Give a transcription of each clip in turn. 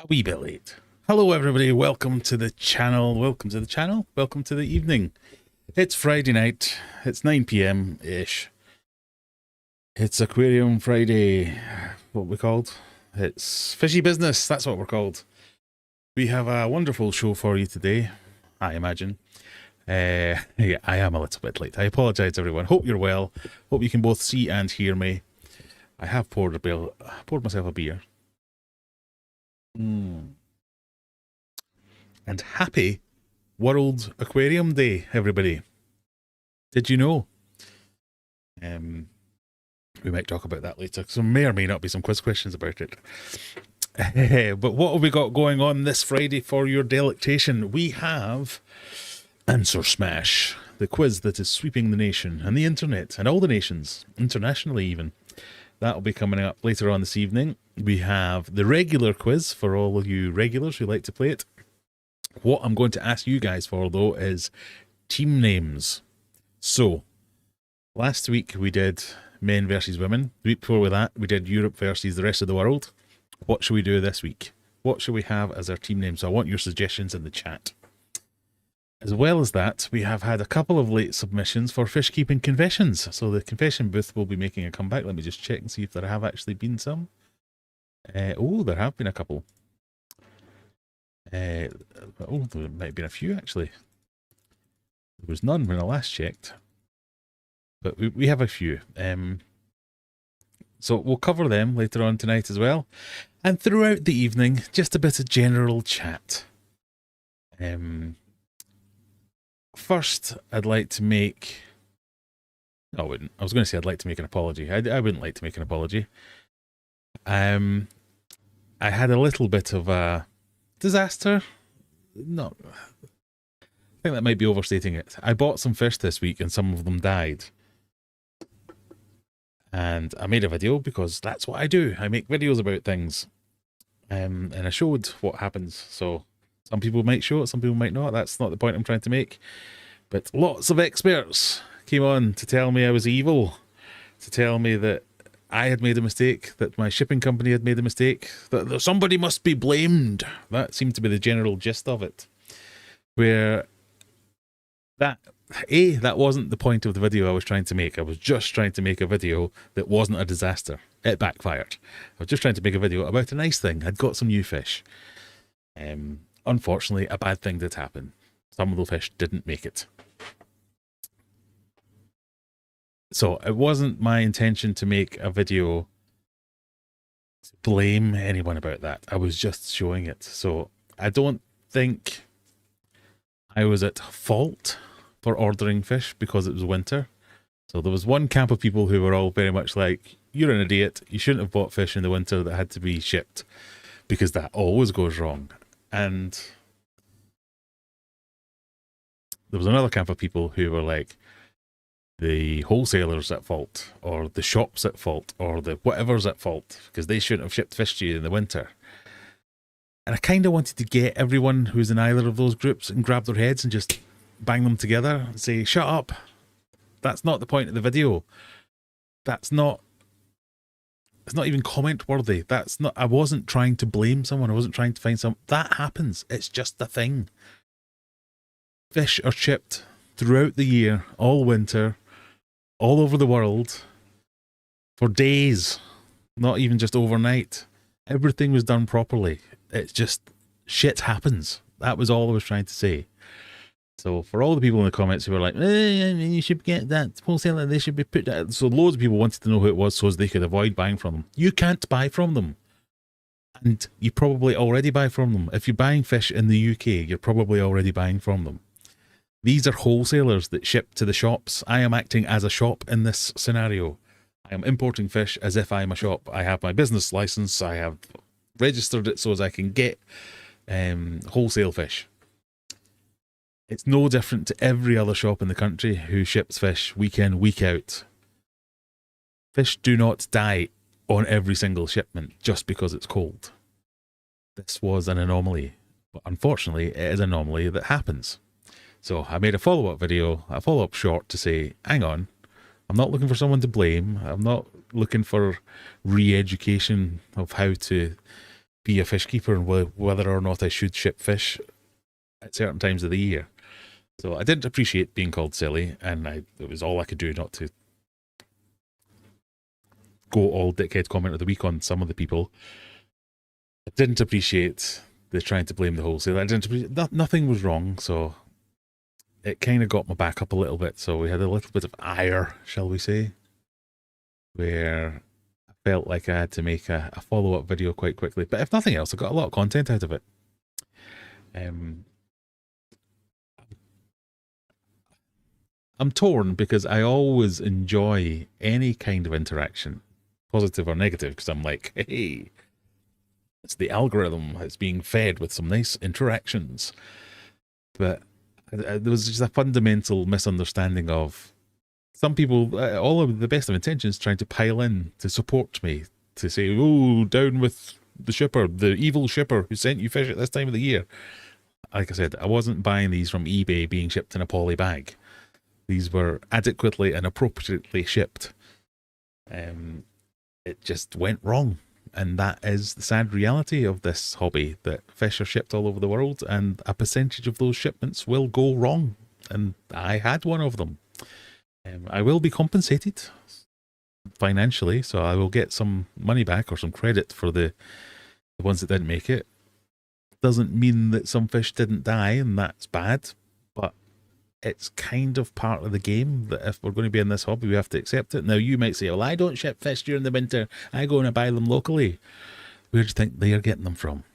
A wee bit late. Hello everybody, welcome to the channel, welcome to the evening. It's Friday night, it's 9 PM-ish. It's Aquarium Friday, what we called? It's Fishy Business, that's what we're called. We have a wonderful show for you today, I imagine. Yeah, I am a little bit late. I apologise everyone, hope you're well, hope you can both see and hear me. I have poured myself a beer. And happy World Aquarium Day, everybody. Did you know? We might talk about that later. So may or may not be some quiz questions about it. But what have we got going on this Friday for your delectation? We have Answer Smash, the quiz that is sweeping the nation and the internet and all the nations, internationally even. That'll be coming up later on this evening. We have the regular quiz for all of you regulars who like to play it. What I'm going to ask you guys for, though, is team names. So, last week we did men versus women. The week before that, we did Europe versus the rest of the world. What should we do this week? What should we have as our team name? So I want your suggestions in the chat. As well as that, we have had a couple of late submissions for fishkeeping confessions. So the confession booth will be making a comeback. Let me just check and see if there have actually been some. Oh, there have been a couple. There might have been a few actually. There was none when I last checked. But we have a few. So we'll cover them later on tonight as well. And throughout the evening, just a bit of general chat. First, I'd like to make... No, I wouldn't. I was going to say I'd like to make an apology. I wouldn't like to make an apology. I had a little bit of a disaster. No, I think that might be overstating it. I bought some fish this week and some of them died. And I made a video because that's what I do. I make videos about things. And I showed what happens. So some people might show it, some people might not. That's not the point I'm trying to make. But lots of experts came on to tell me I was evil, to tell me that I had made a mistake, that my shipping company had made a mistake, that somebody must be blamed. That seemed to be the general gist of it. Where that wasn't the point of the video I was trying to make. I was just trying to make a video that wasn't a disaster. it backfired. I was just trying to make a video about a nice thing. I'd got some new fish. Unfortunately, a bad thing did happen. Some of the fish didn't make it. So it wasn't my intention to make a video to blame anyone about that. I was just showing it. So I don't think I was at fault for ordering fish because it was winter. So there was one camp of people who were all very much like, you're an idiot. You shouldn't have bought fish in the winter that had to be shipped, because that always goes wrong. And there was another camp of people who were like, the wholesalers at fault, or the shops at fault, or the whatever's at fault, because they shouldn't have shipped fish to you in the winter. And I kind of wanted to get everyone who's in either of those groups and grab their heads and just bang them together and say, shut up. That's not the point of the video. It's not even comment worthy. I wasn't trying to blame someone. I wasn't trying to find that happens. It's just a thing. Fish are shipped throughout the year, all winter, all over the world, for days, not even just overnight. Everything was done properly. It's just, shit happens. That was all I was trying to say. So for all the people in the comments who were like, you should get that wholesaler, they should be put that. So loads of people wanted to know who it was so as they could avoid buying from them. You can't buy from them. And you probably already buy from them. If you're buying fish in the UK, you're probably already buying from them. These are wholesalers that ship to the shops. I am acting as a shop in this scenario. I am importing fish as if I'm a shop. I have my business license. I have registered it so as I can get wholesale fish. It's no different to every other shop in the country who ships fish week in, week out. Fish do not die on every single shipment just because it's cold. This was an anomaly, but unfortunately it is an anomaly that happens. So I made a follow-up video, a follow-up short to say, hang on, I'm not looking for someone to blame. I'm not looking for re-education of how to be a fish keeper and whether or not I should ship fish at certain times of the year. So I didn't appreciate being called silly, and it was all I could do not to go all dickhead comment of the week on some of the people. I didn't appreciate the trying to blame the wholesaler. I didn't appreciate, nothing was wrong, so it kind of got my back up a little bit. So we had a little bit of ire, shall we say, where I felt like I had to make a follow-up video quite quickly. But if nothing else, I got a lot of content out of it. I'm torn because I always enjoy any kind of interaction, positive or negative, because I'm like, hey, it's the algorithm. It's being fed with some nice interactions. But there was just a fundamental misunderstanding of some people, all of the best of intentions, trying to pile in to support me, to say, oh, down with the shipper, the evil shipper who sent you fish at this time of the year. Like I said, I wasn't buying these from eBay being shipped in a poly bag. These were adequately and appropriately shipped. It just went wrong. And that is the sad reality of this hobby, that fish are shipped all over the world and a percentage of those shipments will go wrong. And I had one of them. I will be compensated financially, so I will get some money back or some credit for the ones that didn't make it. Doesn't mean that some fish didn't die and that's bad, but it's kind of part of the game that if we're going to be in this hobby, we have to accept it. Now, you might say, well, I don't ship fish during the winter. I go and buy them locally. Where do you think they are getting them from?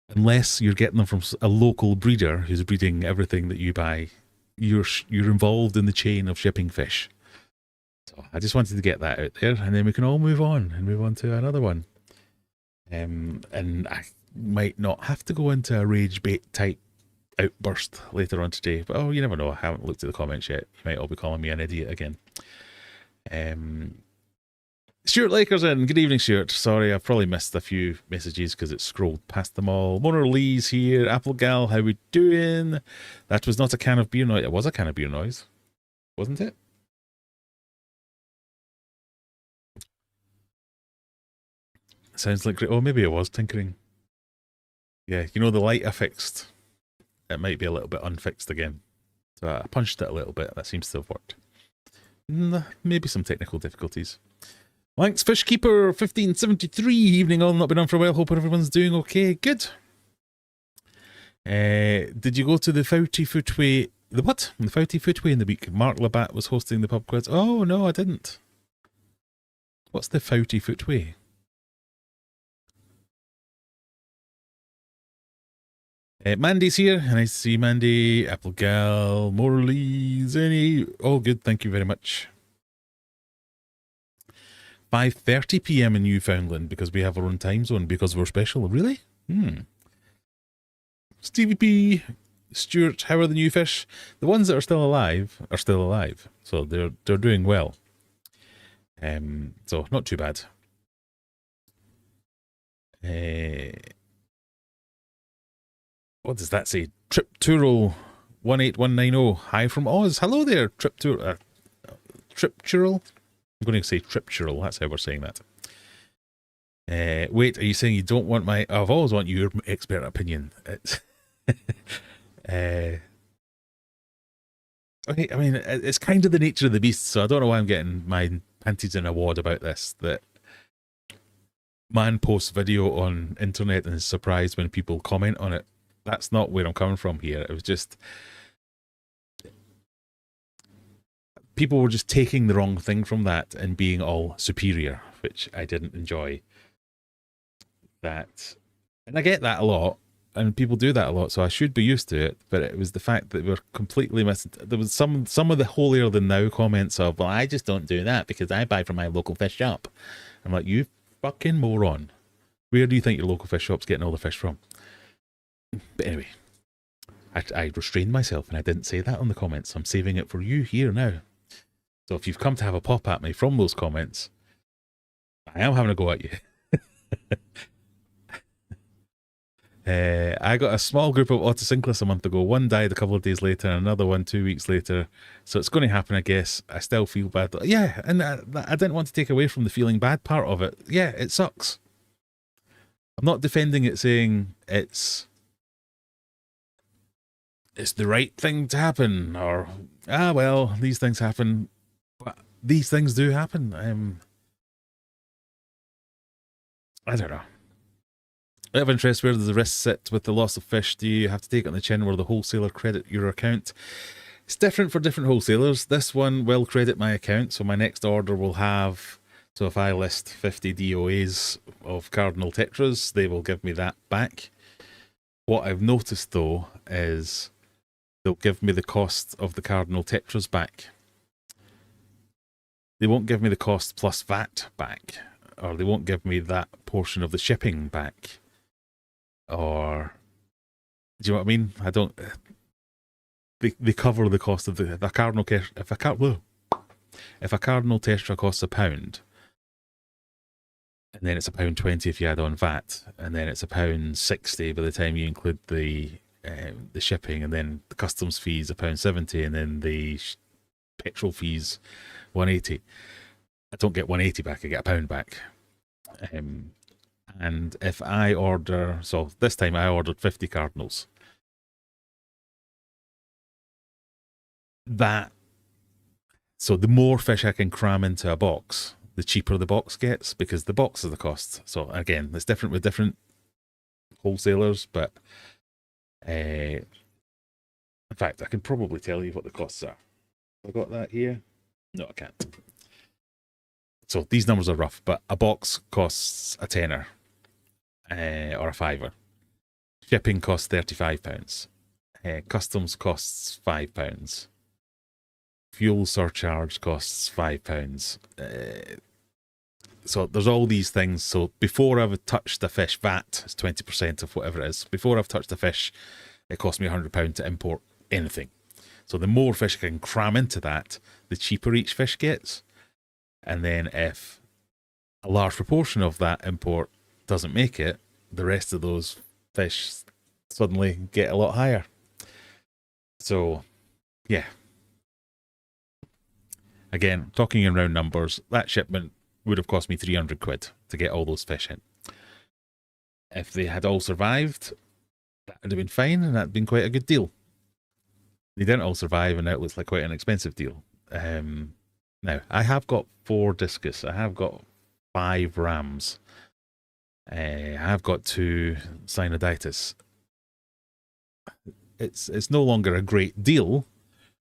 Unless you're getting them from a local breeder who's breeding everything that you buy, you're involved in the chain of shipping fish. So I just wanted to get that out there, and then we can all move on to another one. And I might not have to go into a rage bait type outburst later on today, but you never know. I haven't looked at the comments yet. You might all be calling me an idiot again. Stuart Lakers in. Good evening, Stuart. Sorry, I've probably missed a few messages because it scrolled past them all. Mona Lee's here. Apple Gal, how we doing? That was not a can of beer noise. It was a can of beer noise, wasn't it? Sounds like, oh, maybe it was tinkering. Yeah, you know, the light I fixed, it might be a little bit unfixed again. So I punched it a little bit. That seems to have worked. Maybe some technical difficulties. Thanks, Fishkeeper 1573. Evening all, not been on for a while. Hope everyone's doing okay. Good. Did you go to the Fouty Footway? The what? The Fouty Footway in the week. Mark Labatt was hosting the pub quiz. Oh, no, I didn't. What's the Fouty Footway? Mandy's here. Nice to see you, Mandy. Applegal, Morley, Zenny. All good, thank you very much. 5:30 p.m. in Newfoundland because we have our own time zone because we're special. Really? Stevie P, Stuart, how are the new fish? The ones that are still alive are still alive, so they're doing well. So not too bad. What does that say? Triptural 18190. Hi from Oz. Hello there, Triptural. Triptural. I'm going to say Triptural. That's how we're saying that. Wait, are you saying you don't want my... I've always want your expert opinion. It's okay, I mean, it's kind of the nature of the beast, so I don't know why I'm getting my panties in a wad about this. That man posts video on internet and is surprised when people comment on it. That's not where I'm coming from here. It was just... people were just taking the wrong thing from that and being all superior, which I didn't enjoy. That, and I get that a lot, and people do that a lot, so I should be used to it. But it was the fact that we're completely missing. There was some of the holier than thou comments of, well, I just don't do that because I buy from my local fish shop. I'm like, you fucking moron. Where do you think your local fish shop's getting all the fish from? But anyway, I restrained myself and I didn't say that on the comments. I'm saving it for you here now. So if you've come to have a pop at me from those comments, I am having a go at you. I got a small group of otocinclus a month ago. One died a couple of days later, and another one 2 weeks later. So it's going to happen, I guess. I still feel bad. Yeah, and I didn't want to take away from the feeling bad part of it. Yeah, it sucks. I'm not defending it, saying it's the right thing to happen, or well, these things happen. But these things do happen. I don't know. Out of interest, where does the risk sit with the loss of fish? Do you have to take it on the chin where the wholesaler credit your account? It's different for different wholesalers. This one will credit my account, so my next order will have... So if I list 50 DOAs of cardinal tetras, they will give me that back. What I've noticed, though, is they'll give me the cost of the cardinal tetras back. They won't give me the cost plus VAT back, or they won't give me that portion of the shipping back. Or, do you know what I mean? I don't... They cover the cost of the cardinal... If a cardinal tetra costs £1, and then it's £1.20 if you add on VAT, and then it's £1.60 by the time you include the shipping, and then the customs fees £1.70, and then the petrol fees £1.80. I don't get £1.80 back, I get £1 back. And if I order, so this time I ordered 50 cardinals. So the more fish I can cram into a box, the cheaper the box gets, because the box is the cost. So again, it's different with different wholesalers, but in fact, I can probably tell you what the costs are. Have I got that here? No, I can't. So these numbers are rough, but a box costs a tenner or a fiver. Shipping costs £35. Customs costs £5. Fuel surcharge costs £5. So there's all these things. So before I've touched a fish, VAT is 20% of whatever it is. Before I've touched a fish, it costs me £100 to import anything. So the more fish I can cram into that, the cheaper each fish gets. And then if a large proportion of that import doesn't make it, the rest of those fish suddenly get a lot higher. So, yeah. Again, talking in round numbers, that shipment would have cost me £300 to get all those fish in. If they had all survived, that would have been fine, and that'd been quite a good deal. They didn't all survive, and that looks like quite an expensive deal. Now, I have got 4 discus. I have got 5 rams. I've got 2 cyanodytis. It's no longer a great deal,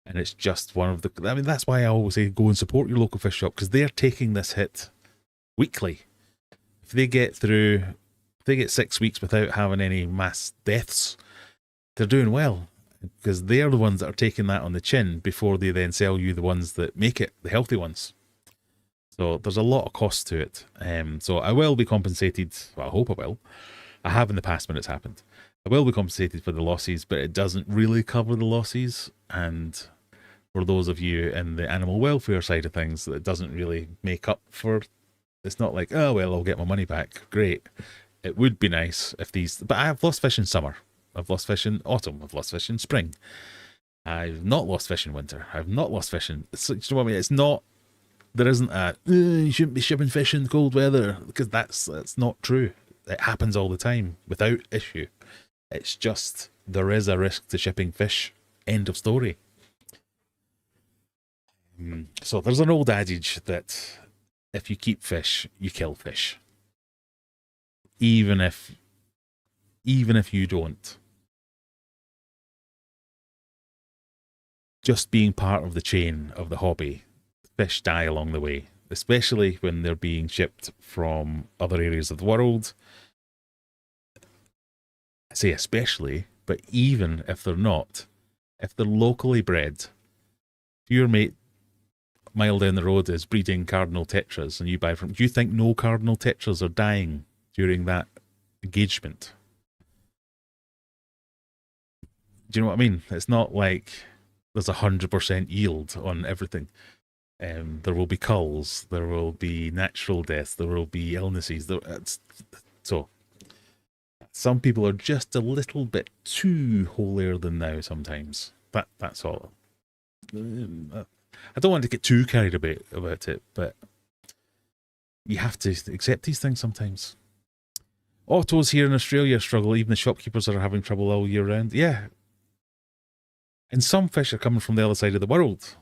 and it's just one of the. I mean, that's why I always say go and support your local fish shop, because they're taking this hit weekly. If they get 6 weeks without having any mass deaths, they're doing well, because they're the ones that are taking that on the chin before they then sell you the ones that make it, the healthy ones. So there's a lot of cost to it. So I will be compensated. Well, I hope I will. I have in the past when it's happened. I will be compensated for the losses, but it doesn't really cover the losses. And for those of you in the animal welfare side of things, that doesn't really make up for. It's not like, oh well, I'll get my money back. Great. It would be nice if these. But I've lost fish in summer. I've lost fish in autumn. I've lost fish in spring. I've not lost fish in winter. I've not lost fish in. So, you know what I mean? It's not. There isn't a you shouldn't be shipping fish in cold weather, because that's not true. It happens all the time without issue. It's just there is a risk to shipping fish. End of story. So there's an old adage that if you keep fish, you kill fish. Even if you don't. Just being part of the chain of the hobby, fish die along the way, especially when they're being shipped from other areas of the world. I say especially, but even if they're not, if they're locally bred, if your mate mile down the road is breeding cardinal tetras and you buy from, do you think no cardinal tetras are dying during that engagement? Do you know what I mean? It's not like there's 100% yield on everything. There will be culls, there will be natural deaths, there will be illnesses. So some people are just a little bit too holier than thou sometimes. That's all. I don't want to get too carried about it, but you have to accept these things sometimes. Autos here in Australia struggle. Even the shopkeepers are having trouble all year round. Yeah. And some fish are coming from the other side of the world.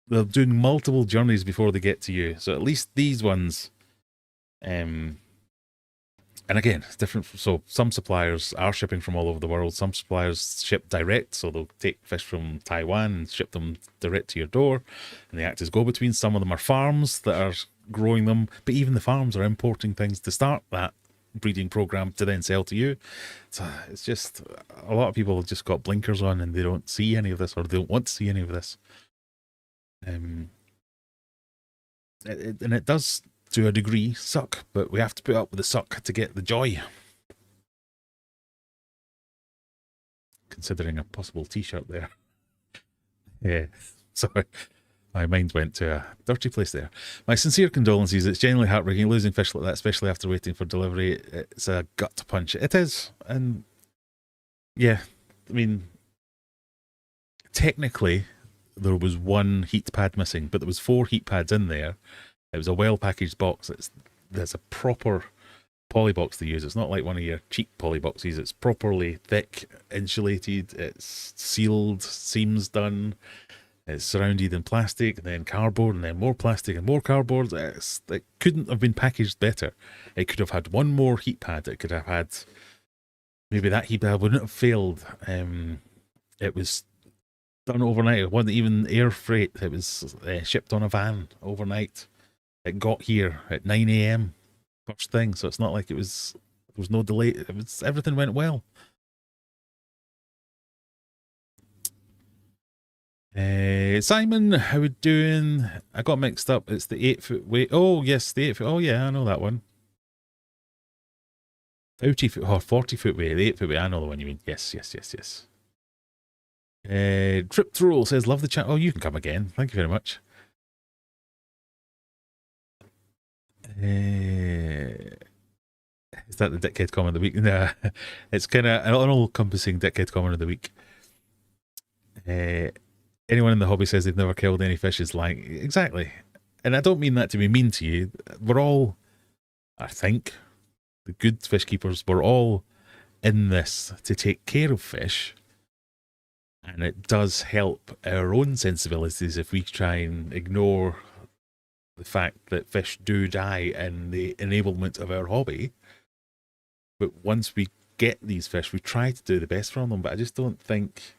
They're doing multiple journeys before they get to you. So at least these ones, and again, it's different. So some suppliers are shipping from all over the world. Some suppliers ship direct, so they'll take fish from Taiwan and ship them direct to your door, and they act as go-betweens. Some of them are farms that are growing them, but even the farms are importing things to start that breeding program to then sell to you. So it's just, a lot of people have just got blinkers on and they don't see any of this, or they don't want to see any of this. And it does, to a degree, suck, but we have to put up with the suck to get the joy. Considering a possible t-shirt there. Yeah, sorry. My mind went to a dirty place there. My sincere condolences. It's genuinely heartbreaking losing fish like that, especially after waiting for delivery. It's a gut punch. It is. And yeah, I mean, technically, there was 1 heat pad missing, but there was 4 heat pads in there. It was a well-packaged box. There's a proper poly box to use. It's not like one of your cheap poly boxes. It's properly thick, insulated. It's sealed, seams done. It's surrounded in plastic, and then cardboard, and then more plastic and more cardboard. It couldn't have been packaged better. It could have had 1 more heat pad. It could have had, maybe that heat pad wouldn't have failed. It was done overnight. It wasn't even air freight. It was shipped on a van overnight. It got here at 9 a.m. first thing, so it's not like there was no delay. Everything went well. Simon, how we doing? I got mixed up. It's the 8-foot weight. Oh yes, the 8-foot. Oh yeah, I know that one. 30-foot or 40-foot weight. The 8-foot weight. I know the one you mean. Yes. Trip Through says, love the chat. Oh, you can come again. Thank you very much. Is that the dickhead comment of the week? Nah, it's kind of an all-encompassing dickhead comment of the week. Anyone in the hobby says they've never killed any fish is lying. Exactly. And I don't mean that to be mean to you. We're all, I think, the good fish keepers, we're all in this to take care of fish. And it does help our own sensibilities if we try and ignore the fact that fish do die in the enablement of our hobby. But once we get these fish, we try to do the best from them. But I just don't think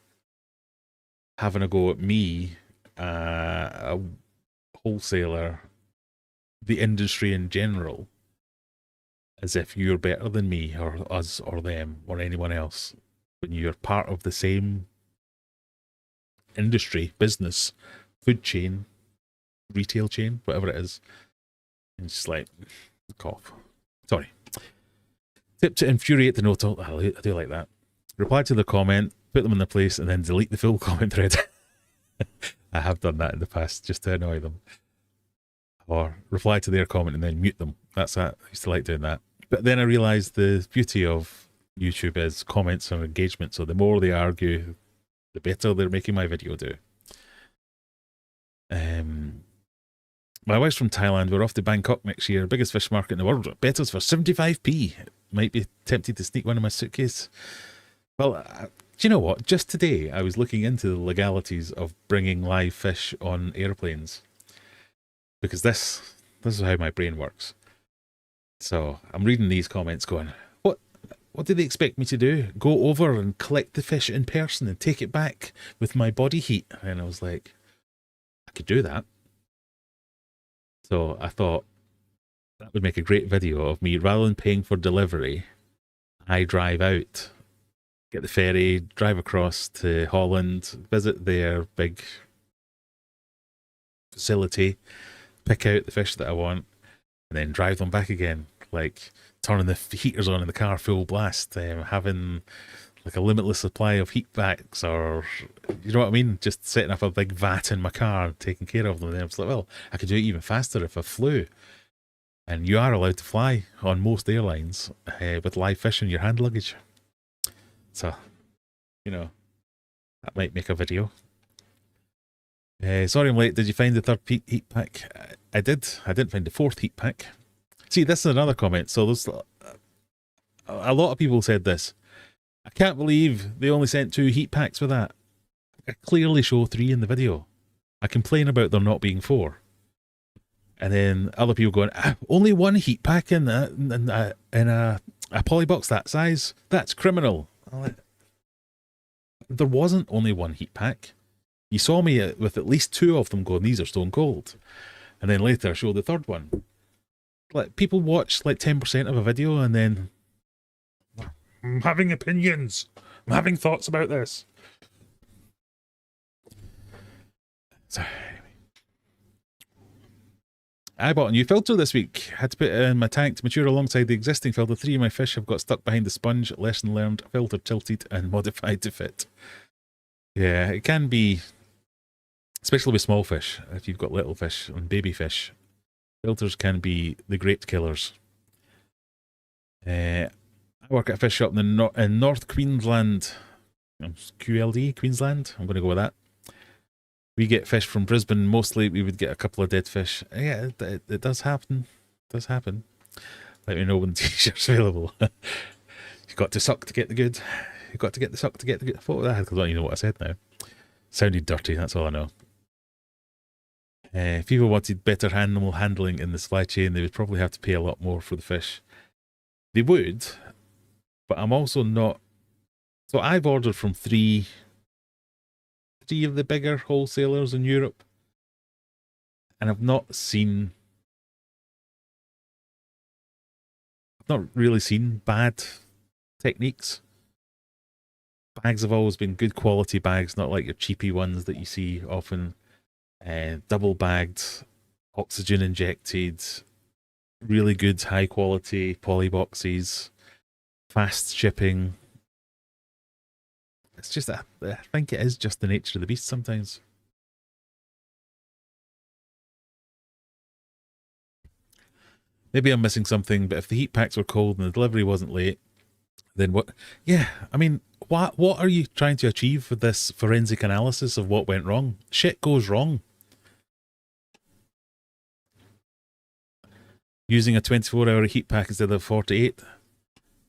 having a go at me, a wholesaler, the industry in general, as if you're better than me or us or them or anyone else, when you're part of the same industry, business, food chain, retail chain, whatever it is. And just like, cough. Sorry. Tip to infuriate the note. I do like that. Reply to the comment, put them in their place, and then delete the full comment thread. I have done that in the past just to annoy them. Or reply to their comment and then mute them. That's that. I used to like doing that. But then I realised the beauty of YouTube is comments and engagement. So the more they argue, the better they're making my video do. My wife's from Thailand. We're off to Bangkok next year. Biggest fish market in the world. Betters for 75p. Might be tempted to sneak one in my suitcase. Well, do you know what? Just today, I was looking into the legalities of bringing live fish on airplanes. Because this is how my brain works. So I'm reading these comments going, what do they expect me to do? Go over and collect the fish in person and take it back with my body heat? And I was like, I could do that. So I thought that would make a great video of me, rather than paying for delivery, I drive out, get the ferry, drive across to Holland, visit their big facility, pick out the fish that I want, and then drive them back again. Like turning the heaters on in the car full blast, having like a limitless supply of heat packs, or you know what I mean, just setting up a big vat in my car and taking care of them. And then I was like, well, I could do it even faster if I flew. And you are allowed to fly on most airlines with live fish in your hand luggage. So, you know, that might make a video. Sorry I'm late. Did you find the third heat pack? I did. I didn't find the fourth heat pack. See, this is another comment. So there's a lot of people said this. I can't believe they only sent 2 heat packs with that. I clearly show 3 in the video. I complain about there not being 4. And then other people going, only 1 heat pack in a poly box that size? That's criminal. There wasn't only 1 heat pack. You saw me with at least 2 of them going, these are stone cold. And then later I showed the third one. Like, people watch like 10% of a video and then, I'm having opinions. I'm having thoughts about this. So, I bought a new filter this week. Had to put it in my tank to mature alongside the existing filter. 3 of my fish have got stuck behind the sponge. Lesson learned. Filter tilted and modified to fit. Yeah, it can be, especially with small fish. If you've got little fish and baby fish, filters can be the great killers. I work at a fish shop in North Queensland. QLD, Queensland. I'm going to go with that. We get fish from Brisbane. Mostly we would get a couple of dead fish. Yeah, it does happen. It does happen. Let me know when the t-shirt's available. You've got to suck to get the good. You've got to get the suck to get the good. What was that? Because I don't even know what I said now. Sounded dirty, that's all I know. If people wanted better animal handling in the supply chain, they would probably have to pay a lot more for the fish. They would, but I'm also not. So I've ordered from three of the bigger wholesalers in Europe, and I've not really seen bad techniques. Bags have always been good quality bags, not like your cheapy ones that you see often. Double bagged, oxygen injected, really good high quality poly boxes, fast shipping. It's just, I think it is just the nature of the beast sometimes. Maybe I'm missing something, but if the heat packs were cold and the delivery wasn't late, then what? Yeah, I mean, what are you trying to achieve with this forensic analysis of what went wrong? Shit goes wrong. Using a 24-hour heat pack instead of 48.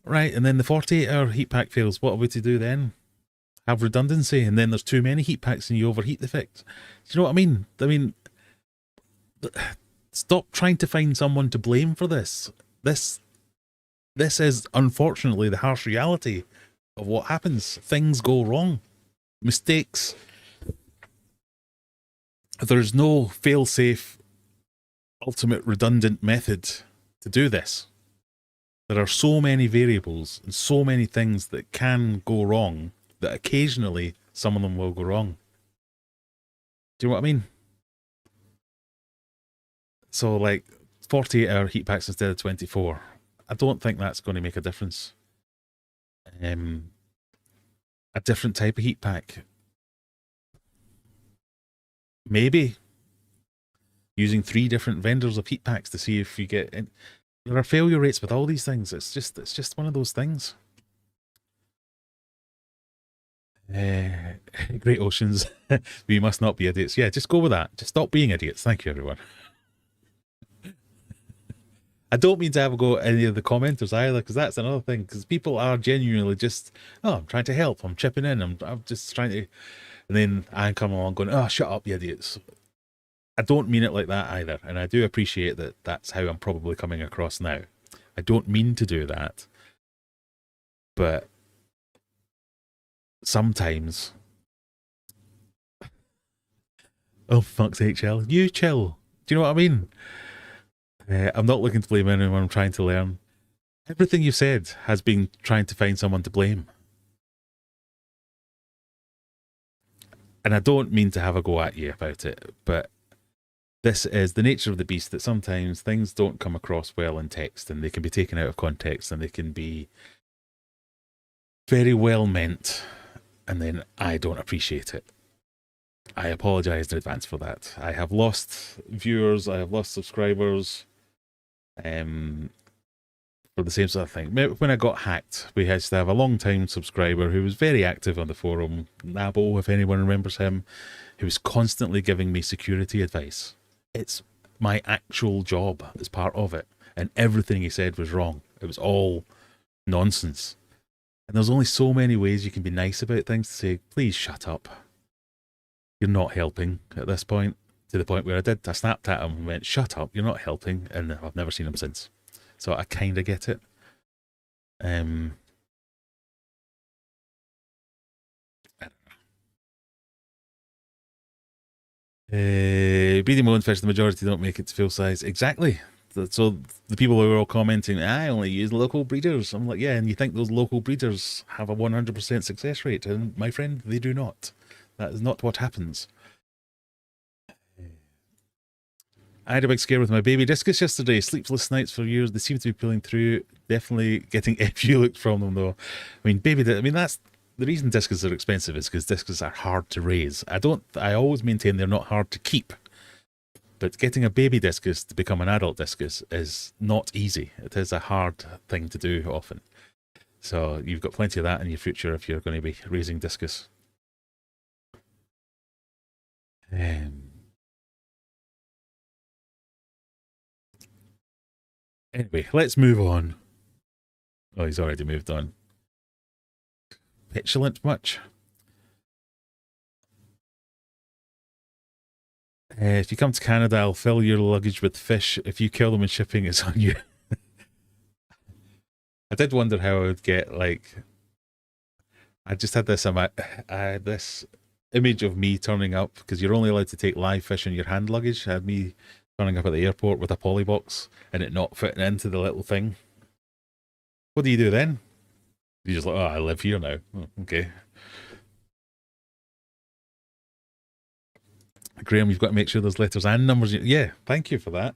Right, and then the 48-hour heat pack fails. What are we to do then? Have redundancy, and then there's too many heat packs and you overheat the fix. Do you know what I mean? I mean, Stop trying to find someone to blame for this. This is unfortunately the harsh reality of what happens. Things go wrong. Mistakes. There's no fail-safe, ultimate redundant method to do this. There are so many variables and so many things that can go wrong that occasionally some of them will go wrong. Do you know what I mean? So like 48-hour heat packs instead of 24. I don't think that's going to make a difference. A different type of heat pack. Maybe using 3 different vendors of heat packs to see if you get in. There are failure rates with all these things. It's just one of those things. Great oceans. We must not be idiots. Yeah, just go with that. Just stop being idiots. Thank you, everyone. I don't mean to have a go at any of the commenters either, because that's another thing. Because people are genuinely just, oh, I'm trying to help. I'm chipping in. I'm just trying to, and then I come along going, oh, shut up, you idiots. I don't mean it like that either, and I do appreciate that that's how I'm probably coming across now. I don't mean to do that, but sometimes, oh fuck's HL, you chill. Do you know what I mean? I'm not looking to blame anyone. I'm trying to learn. Everything you've said has been trying to find someone to blame. And I don't mean to have a go at you about it, but this is the nature of the beast, that sometimes things don't come across well in text and they can be taken out of context and they can be very well meant, and then I don't appreciate it. I apologise in advance for that. I have lost viewers, I have lost subscribers, for the same sort of thing. When I got hacked, we had to have a long-time subscriber who was very active on the forum, Nabo, if anyone remembers him, who was constantly giving me security advice. It's my actual job as part of it, and everything he said was wrong. It was all nonsense. And there's only so many ways you can be nice about things, to say, please shut up. You're not helping at this point, to the point where I snapped at him and went, shut up, you're not helping, and I've never seen him since. So I kind of get it. I don't know. Breeding my own fish, the majority don't make it to full size. Exactly. So the people who are all commenting, I only use local breeders. I'm like, yeah, and you think those local breeders have a 100% success rate? And my friend, they do not. That is not what happens. I had a big scare with my baby discus yesterday. Sleepless nights for years. They seem to be pulling through. Definitely getting FU looked from them, though. I mean, that's the reason discus are expensive, is because discus are hard to raise. I always maintain they're not hard to keep. But getting a baby discus to become an adult discus is not easy. It is a hard thing to do often. So you've got plenty of that in your future if you're going to be raising discus. Anyway, let's move on. Oh, he's already moved on. Petulant much? If you come to Canada, I'll fill your luggage with fish. If you kill them in shipping, it's on you. I did wonder how I would get, like... I just had this this image of me turning up, because you're only allowed to take live fish in your hand luggage. I had me turning up at the airport with a poly box and it not fitting into the little thing. What do you do then? You just like, oh, I live here now. Oh, okay. Graham, you've got to make sure there's letters and numbers. Yeah, thank you for that.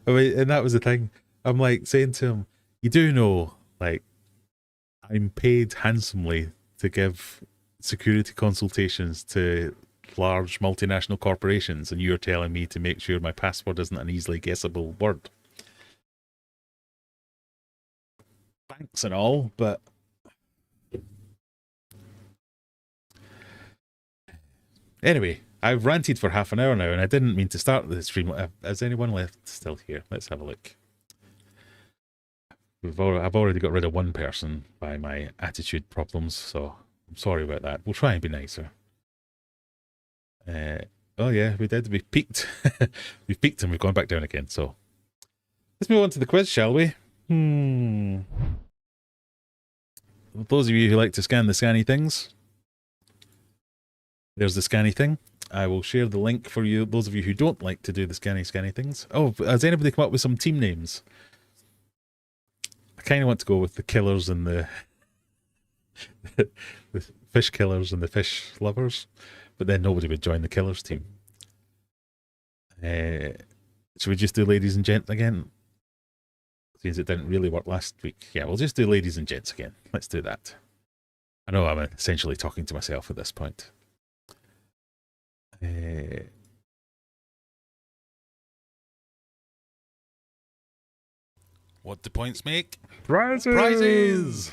I mean, and that was the thing. I'm like saying to him, you do know, like, I'm paid handsomely to give security consultations to large multinational corporations, and you're telling me to make sure my password isn't an easily guessable word. Thanks and all, but anyway, I've ranted for half an hour now, and I didn't mean to start the stream. Has anyone left still here? Let's have a look. I've already got rid of one person by my attitude problems, so I'm sorry about that. We'll try and be nicer. Oh yeah, we did. We peaked. We've peaked and we've gone back down again. So let's move on to the quiz, shall we? Those of you who like to scan the scanny things, there's the scanny thing. I will share the link for you. Those of you who don't like to do the scanny things. Oh, has anybody come up with some team names? I kind of want to go with the killers and the fish killers and the fish lovers, but then nobody would join the killers team. Should we just do ladies and gents again? Since it didn't really work last week. Yeah, we'll just do ladies and gents again. Let's do that. I know I'm essentially talking to myself at this point. What do points make? Prizes! Prizes!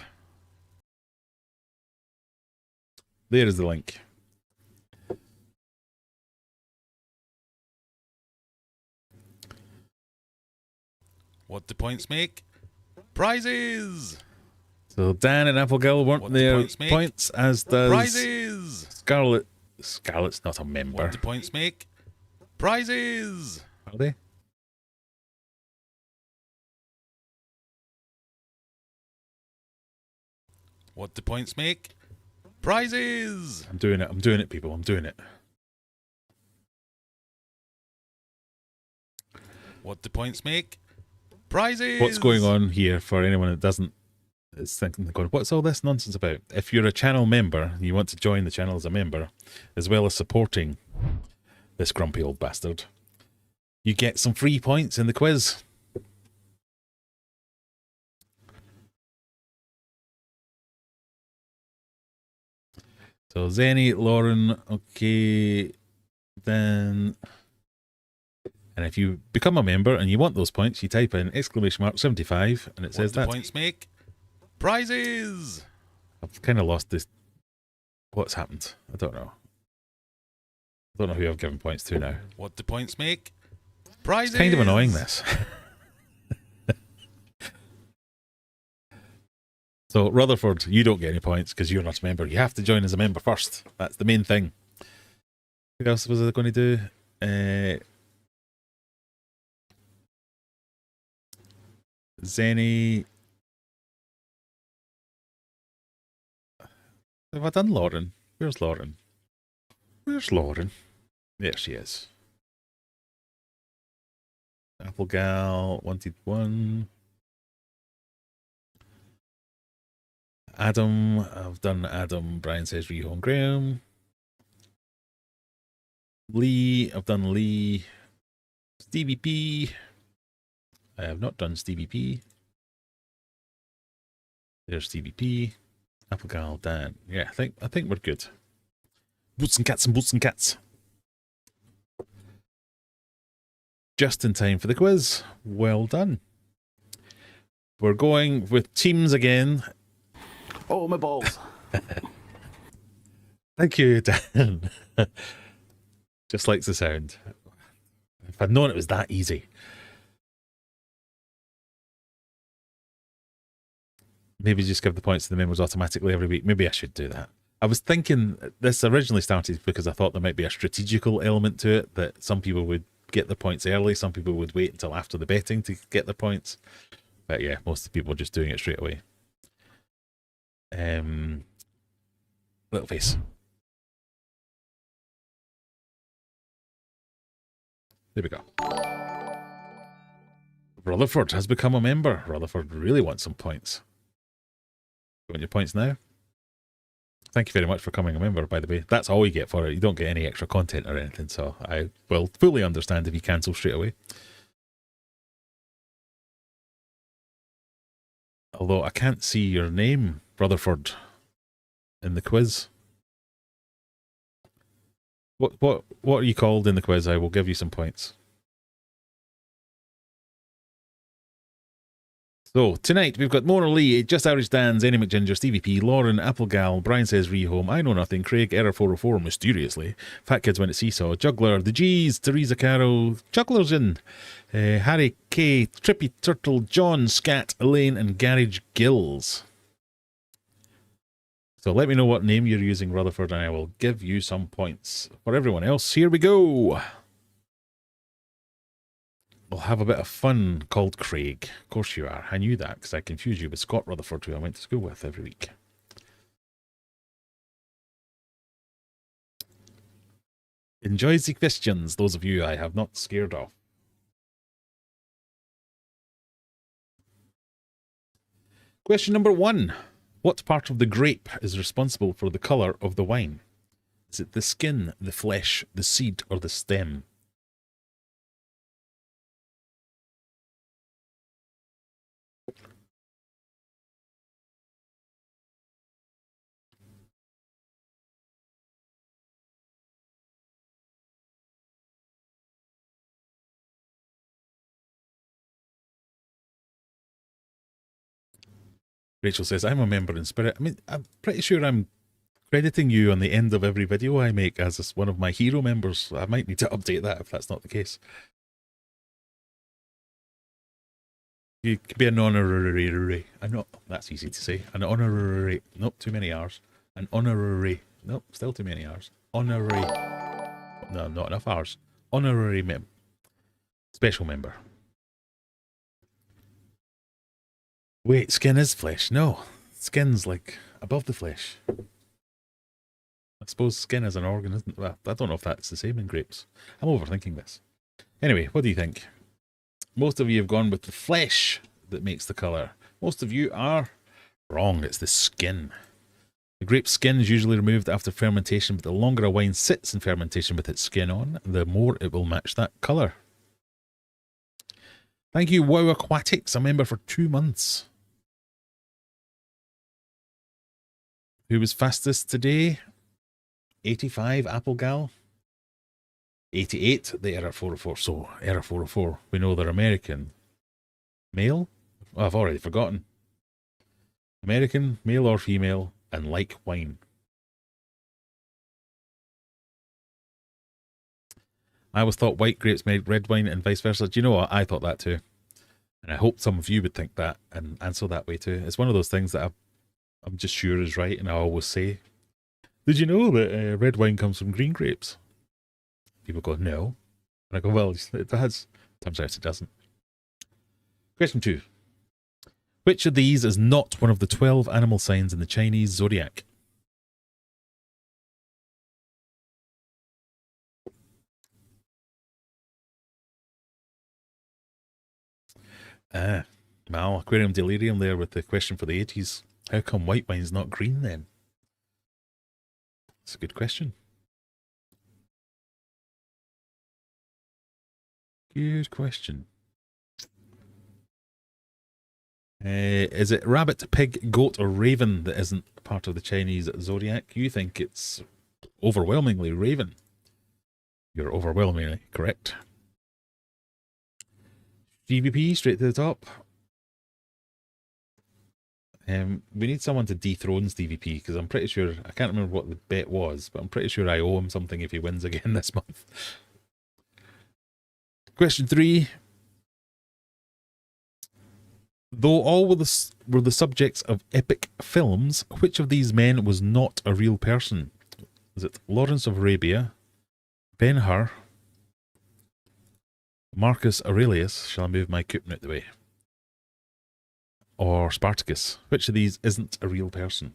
There is the link. What do points make? Prizes! So Dan and Applegill weren't there. Points, as does prizes! Scarlet. Scarlet's not a member. What do points make? Prizes! Are they? What do points make? Prizes! I'm doing it, people. I'm doing it. What do points make? Prizes! What's going on here for anyone that doesn't is thinking, going, what's all this nonsense about? If you're a channel member, you want to join the channel as a member, as well as supporting this grumpy old bastard, you get some free points in the quiz. So Zenny, Lauren, okay, then... And if you become a member and you want those points, you type in !75 and it says that. What do points make? Prizes! I've kind of lost this. What's happened? I don't know. I don't know who I've given points to now. What do points make? Prizes! It's kind of annoying, this. So, Rutherford, you don't get any points because you're not a member. You have to join as a member first. That's the main thing. What else was I going to do? Zenny. Have I done Lauren? Where's Lauren? Where's Lauren? There she is. Applegal, wanted one. Adam, I've done Adam. Brian says Riho and Graham. Lee, I've done Lee. Stevie P. I have not done Stevie P. There's Stevie P. Applegal, Dan. Yeah, I think we're good. Boots and cats and boots and cats. Just in time for the quiz. Well done. We're going with teams again. Oh, my balls. Thank you, Dan. Just likes the sound. If I'd known it was that easy. Maybe just give the points to the members automatically every week. Maybe I should do that. I was thinking this originally started because I thought there might be a strategical element to it, that some people would get their points early, some people would wait until after the betting to get their points. But yeah, most of the people are just doing it straight away. Little face. There we go. Rutherford has become a member. Rutherford really wants some points. You want your points now? Thank you very much for becoming a member, by the way. That's all you get for it. You don't get any extra content or anything, so I will fully understand if you cancel straight away. Although I can't see your name, Rutherford, in the quiz. What are you called in the quiz? I will give you some points. So, tonight we've got Mona Lee, Just Average Dan, Zenny McGinger, Stevie P, Lauren, Applegal, Brian Says Rehome, I Know Nothing, Craig, Error404, Mysteriously, Fat Kids Went to Seesaw, Juggler, The G's, Teresa Carroll, Jugglers in, Harry K, Trippy Turtle, John, Scat, Elaine, and Garage Gills. So let me know what name you're using, Rutherford, and I will give you some points. For everyone else, here we go. We'll have a bit of fun called Craig. Of course you are. I knew that because I confused you with Scott Rutherford, who I went to school with every week. Enjoy the questions, those of you I have not scared off. Question number 1. What part of the grape is responsible for the colour of the wine? Is it the skin, the flesh, the seed, or the stem? Rachel says, I'm a member in spirit. I mean, I'm pretty sure I'm crediting you on the end of every video I make as one of my hero members. I might need to update that if that's not the case. You could be an honorary. I'm not. That's easy to say. An honorary. Nope, too many R's. An honorary. Nope, still too many R's. Honorary. No, not enough R's. Honorary special member. Wait, skin is flesh. No, skin's like above the flesh. I suppose skin is an organ, isn't it? Well, I don't know if that's the same in grapes. I'm overthinking this. Anyway, what do you think? Most of you have gone with the flesh that makes the colour. Most of you are wrong. It's the skin. The grape skin is usually removed after fermentation, but the longer a wine sits in fermentation with its skin on, the more it will match that colour. Thank you, Wow Aquatics, a member for 2 months. Who was fastest today? 85, Apple Gal. 88, the Error 404. So, Error 404, we know they're American. Male? Oh, I've already forgotten. American, male or female, and like wine. I always thought white grapes made red wine and vice versa. Do you know what? I thought that too. And I hope some of you would think that and answer that way too. It's one of those things that I'm just sure is right, and I always say, did you know that red wine comes from green grapes? People go, no. And I go, well, it does. Turns out it doesn't. Question 2. Which of these is not one of the 12 animal signs in the Chinese zodiac? Mal, Aquarium Delirium there with the question for the 80s. How come white wine's not green then? It's a good question. Good question. Is it rabbit, pig, goat, or raven that isn't part of the Chinese zodiac? You think it's overwhelmingly raven. You're overwhelmingly correct. GBP, straight to the top. We need someone to dethrone DVP because I'm pretty sure, I can't remember what the bet was, but I'm pretty sure I owe him something if he wins again this month. Question 3. Though all were the subjects of epic films, which of these men was not a real person? Is it Lawrence of Arabia, Ben-Hur, Marcus Aurelius, shall I move my coupon out the way, or Spartacus? Which of these isn't a real person?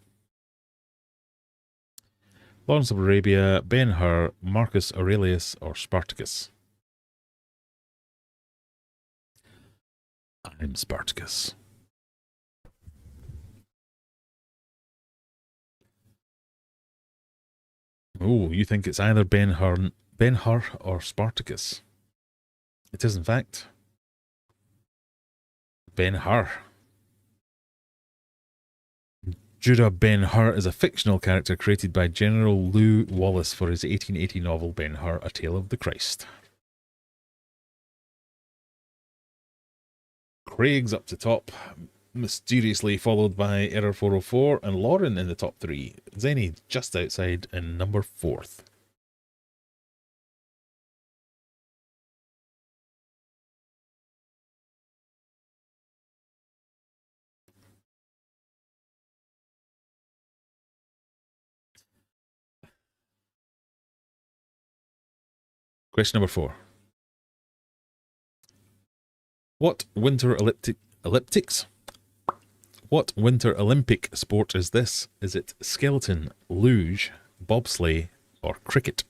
Lawrence of Arabia, Ben-Hur, Marcus Aurelius, or Spartacus? I'm Spartacus. Oh, you think it's either Ben-Hur or Spartacus? It is, in fact, Ben-Hur. Judah Ben-Hur is a fictional character created by General Lew Wallace for his 1880 novel Ben-Hur, A Tale of the Christ. Craig's up to top, mysteriously followed by Error 404, and Lauren in the top 3. Zenny just outside in number 4th. Question number 4. What winter elliptics? What winter Olympic sport is this? Is it skeleton, luge, bobsleigh, or cricket?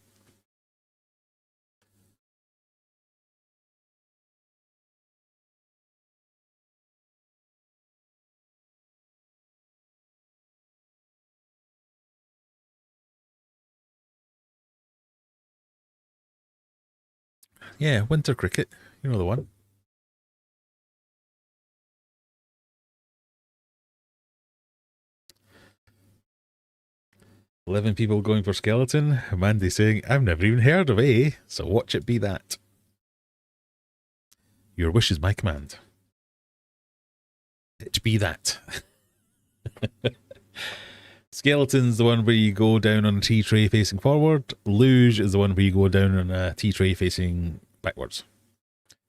Yeah, winter cricket. You know the one. "11 people going for skeleton." Mandy saying, "I've never even heard of A, so watch it be that." Your wish is my command. It be that. Skeleton's the one where you go down on a tea tray facing forward. Luge is the one where you go down on a tea tray facing backwards.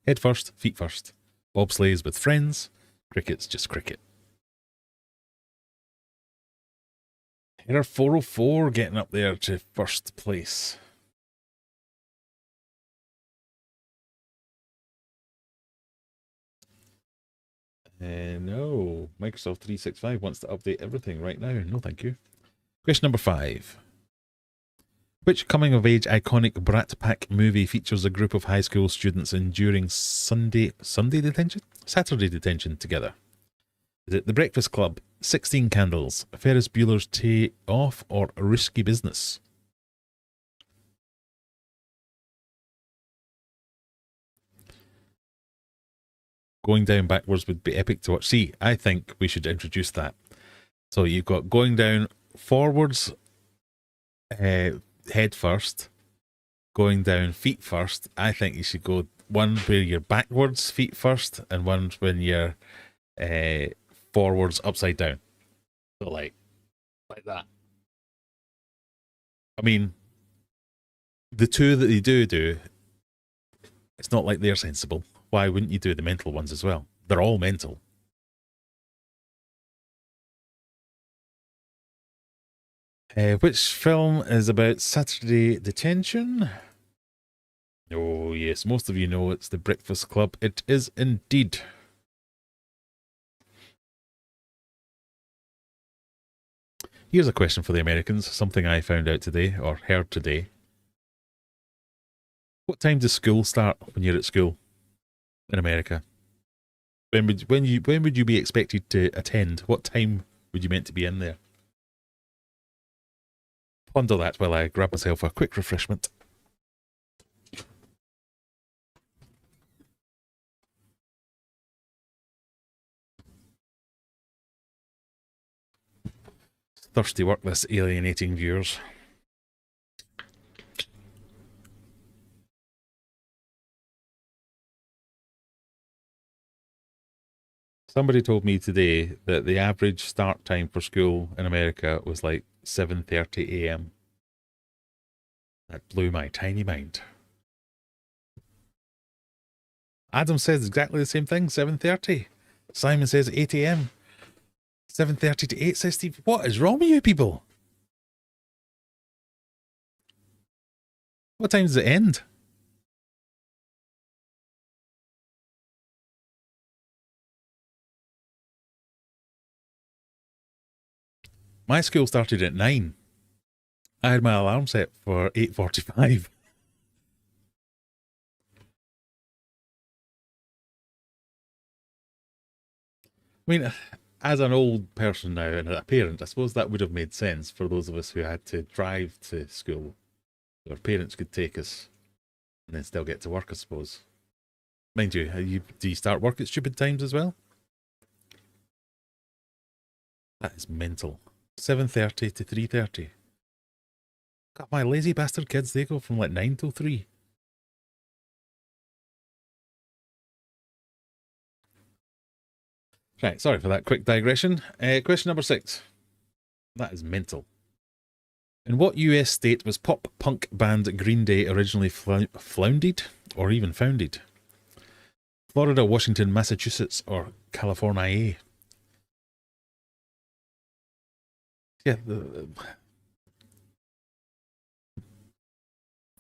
Head first, feet first. Bobsleighs with friends. Cricket's just cricket. Error 404 getting up there to first place. No, Microsoft 365 wants to update everything right now. No, thank you. Question number 5. Which coming-of-age iconic Brat Pack movie features a group of high school students enduring Saturday detention together? Is it The Breakfast Club, 16 Candles, Ferris Bueller's Day Off, or Risky Business? Going down backwards would be epic to watch. See, I think we should introduce that. So you've got going down forwards, head first, going down feet first. I think you should go one where you're backwards, feet first, and one when you're forwards, upside down. So like that. I mean, the two that they do, it's not like they're sensible. Why wouldn't you do the mental ones as well? They're all mental. Which film is about Saturday detention? Oh, yes, most of you know it's The Breakfast Club. It is indeed. Here's a question for the Americans, something I found out today, or heard today. What time does school start when you're at school in America? When would you be expected to attend? What time would you meant to be in there? Ponder that while I grab myself a quick refreshment. Thirsty work, this alienating viewers. Somebody told me today that the average start time for school in America was like 7:30 a.m. That blew my tiny mind. Adam says exactly the same thing, 7:30. Simon says 8 a.m. 7:30 to 8, says Steve. What is wrong with you people? What time does it end? My school started at 9. I had my alarm set for 8:45. I mean, as an old person now and a parent, I suppose that would have made sense for those of us who had to drive to school. Our parents could take us and then still get to work, I suppose. Mind you, do you start work at stupid times as well? That is mental. 7:30 to 3:30. God, my lazy bastard kids, they go from like 9 till 3. Right, sorry for that quick digression. Question number 6. That is mental. In what US state was pop punk band Green Day originally founded, or even founded? Florida, Washington, Massachusetts, or California? Yeah,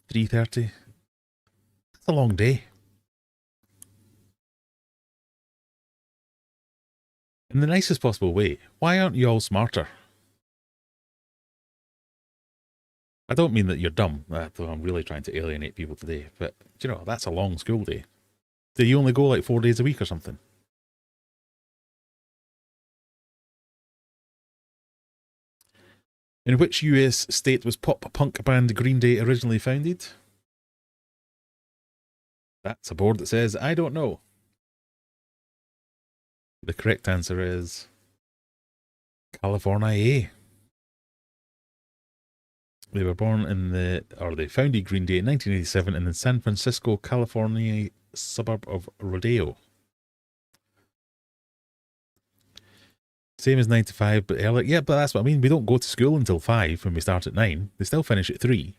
3:30. a long day. In the nicest possible way. Why aren't you all smarter? I don't mean that you're dumb, though I'm really trying to alienate people today, but, you know, that's a long school day. Do you only go like 4 days a week or something? In which US state was pop punk band Green Day originally founded? That's a board that says, I don't know. The correct answer is California. They were born they founded Green Day in 1987 in the San Francisco, California suburb of Rodeo. Same as 9 to 5, but early. Yeah, but that's what I mean. We don't go to school until 5 when we start at 9. They still finish at 3.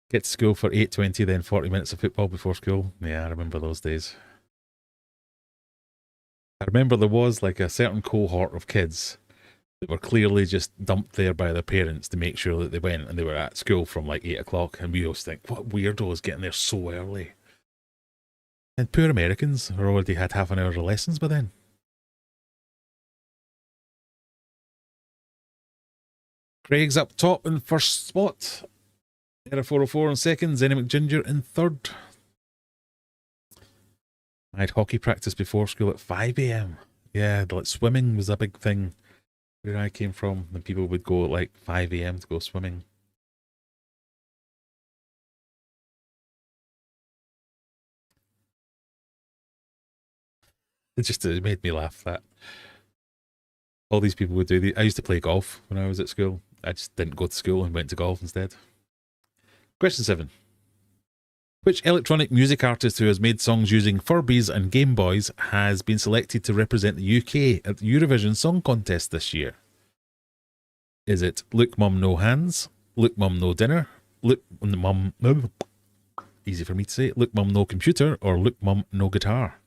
Get to school for 8:20, then 40 minutes of football before school. Yeah, I remember those days. I remember there was like a certain cohort of kids that were clearly just dumped there by their parents to make sure that they went, and they were at school from like 8 o'clock, and we always think, what weirdos getting there so early? And poor Americans already had half an hour of lessons by then. Craig's up top in first spot. Era 404 in second, Zenny McGinger in third. I had hockey practice before school at 5 a.m. Yeah, like swimming was a big thing where I came from, and people would go at like 5 a.m. to go swimming. It made me laugh that all these people would do. I used to play golf when I was at school. I just didn't go to school and went to golf instead. Question 7. Which electronic music artist who has made songs using Furbies and Game Boys has been selected to represent the UK at the Eurovision Song Contest this year? Is it Look Mum No Hands, Look Mum No Dinner, Look Mum... Easy for me to say. Look Mum No Computer, or Look Mum No Guitar?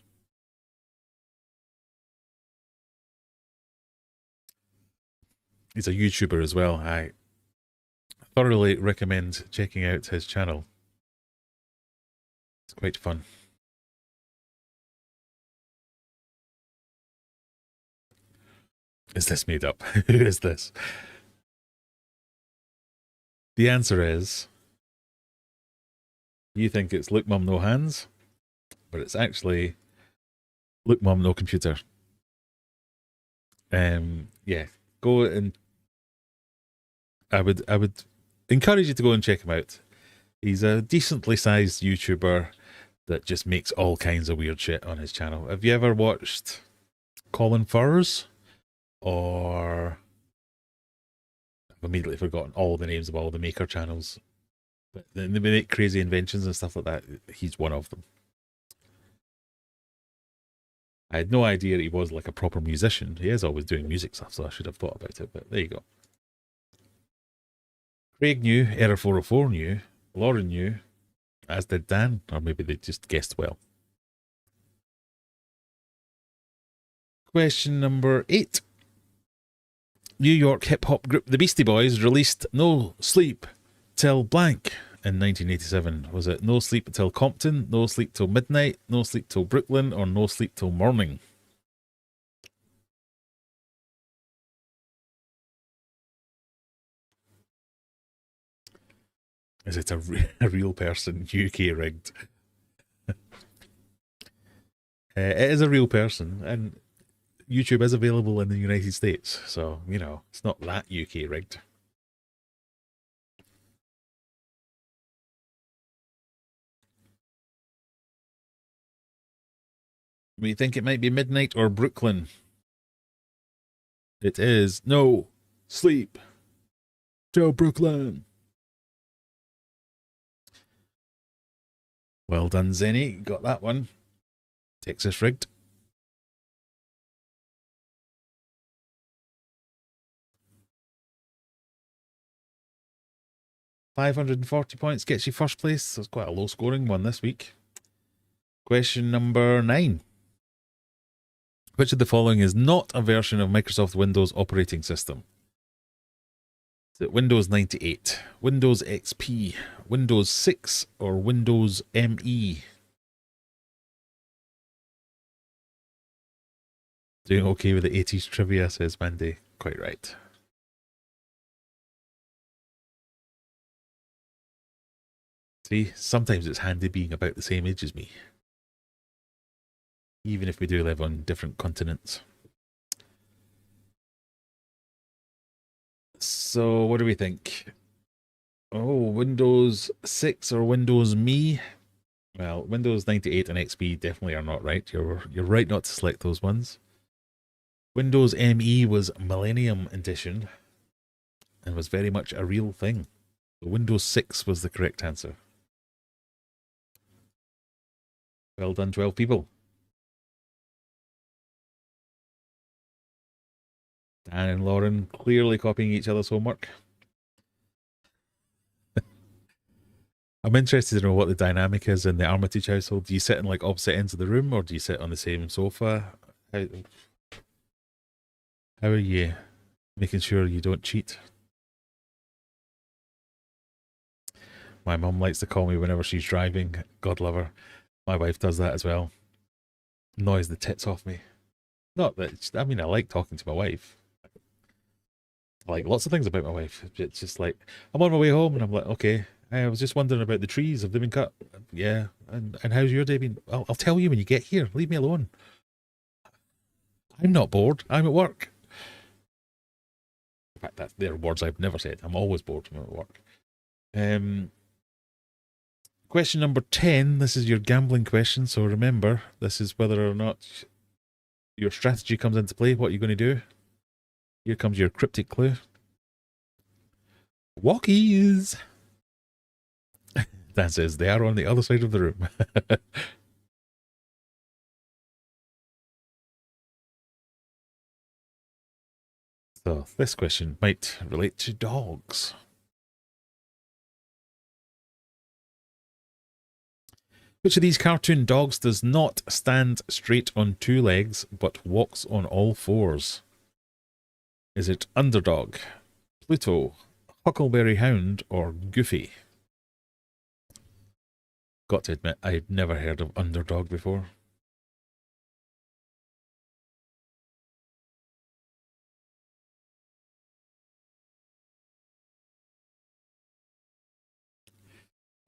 He's a YouTuber as well. I thoroughly recommend checking out his channel. It's quite fun. Is this made up? Who is this? The answer is, you think it's Look Mum No Hands, but it's actually Look Mum No Computer. Yeah, go and I would encourage you to go and check him out. He's a decently sized YouTuber that just makes all kinds of weird shit on his channel. Have you ever watched Colin Furze? Or I've immediately forgotten all the names of all the maker channels. But they make crazy inventions and stuff like that. He's one of them. I had no idea he was like a proper musician. He is always doing music stuff, so I should have thought about it, but there you go. Craig knew, Error 404 knew, Lauren knew, as did Dan, or maybe they just guessed well. Question number 8. New York hip-hop group The Beastie Boys released No Sleep Till Blank in 1987. Was it No Sleep Till Compton, No Sleep Till Midnight, No Sleep Till Brooklyn, or No Sleep Till Morning? Is it a real person? UK rigged. It is a real person, and YouTube is available in the United States, so, you know, it's not that UK rigged. We think it might be Midnight or Brooklyn. It is No Sleep Till Brooklyn. Well done, Zenny. Got that one. Texas rigged. $540 points gets you first place. That's quite a low scoring one this week. Question number 9. Which of the following is not a version of Microsoft Windows operating system? Is it Windows 98, Windows XP, Windows 6, or Windows ME? Doing okay with the 80s trivia, says Mandy. Quite right. See, sometimes it's handy being about the same age as me. Even if we do live on different continents. So, what do we think? Oh, Windows 6 or Windows Me? Well, Windows 98 and XP definitely are not right. You're right not to select those ones. Windows ME was Millennium Edition and was very much a real thing. So Windows 6 was the correct answer. Well done, 12 people. Dan and Lauren clearly copying each other's homework. I'm interested to know what the dynamic is in the Armitage household. Do you sit in like opposite ends of the room, or do you sit on the same sofa? How are you making sure you don't cheat? My mum likes to call me whenever she's driving. God love her. My wife does that as well. Annoys the tits off me. Not that, I mean, I like talking to my wife. I like lots of things about my wife. It's just like, I'm on my way home and I'm like, okay, I was just wondering about the trees. Have they been cut? Yeah. And how's your day been? I'll tell you when you get here. Leave me alone. I'm not bored. I'm at work. In fact, they're words I've never said. I'm always bored when I'm at work. Question number 10. This is your gambling question. So remember, this is whether or not your strategy comes into play. What you're going to do. Here comes your cryptic clue. Walkies. Dan says they are on the other side of the room. So this question might relate to dogs. Which of these cartoon dogs does not stand straight on two legs but walks on all fours? Is it Underdog, Pluto, Huckleberry Hound, or Goofy? Got to admit, I'd never heard of Underdog before.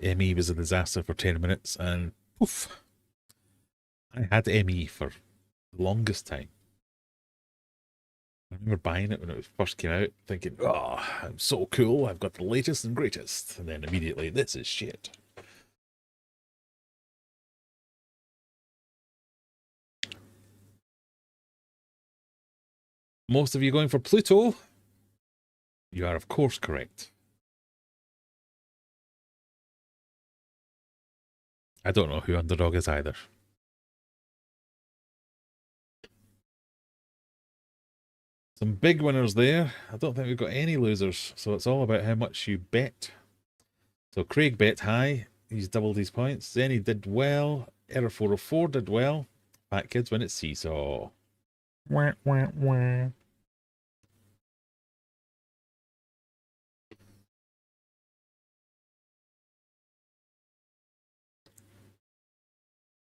ME was a disaster for 10 minutes and poof, I had ME for the longest time. I remember buying it when it first came out, thinking, oh, I'm so cool, I've got the latest and greatest. And then immediately, this is shit. Most of you going for Pluto? You are, of course, correct. I don't know who Underdog is either. Some big winners there. I don't think we've got any losers, so it's all about how much you bet. So Craig bet high. He's doubled his points. Zenny did well. Error 404 did well. Fat Kids win at Seesaw. Wah, wah, wah.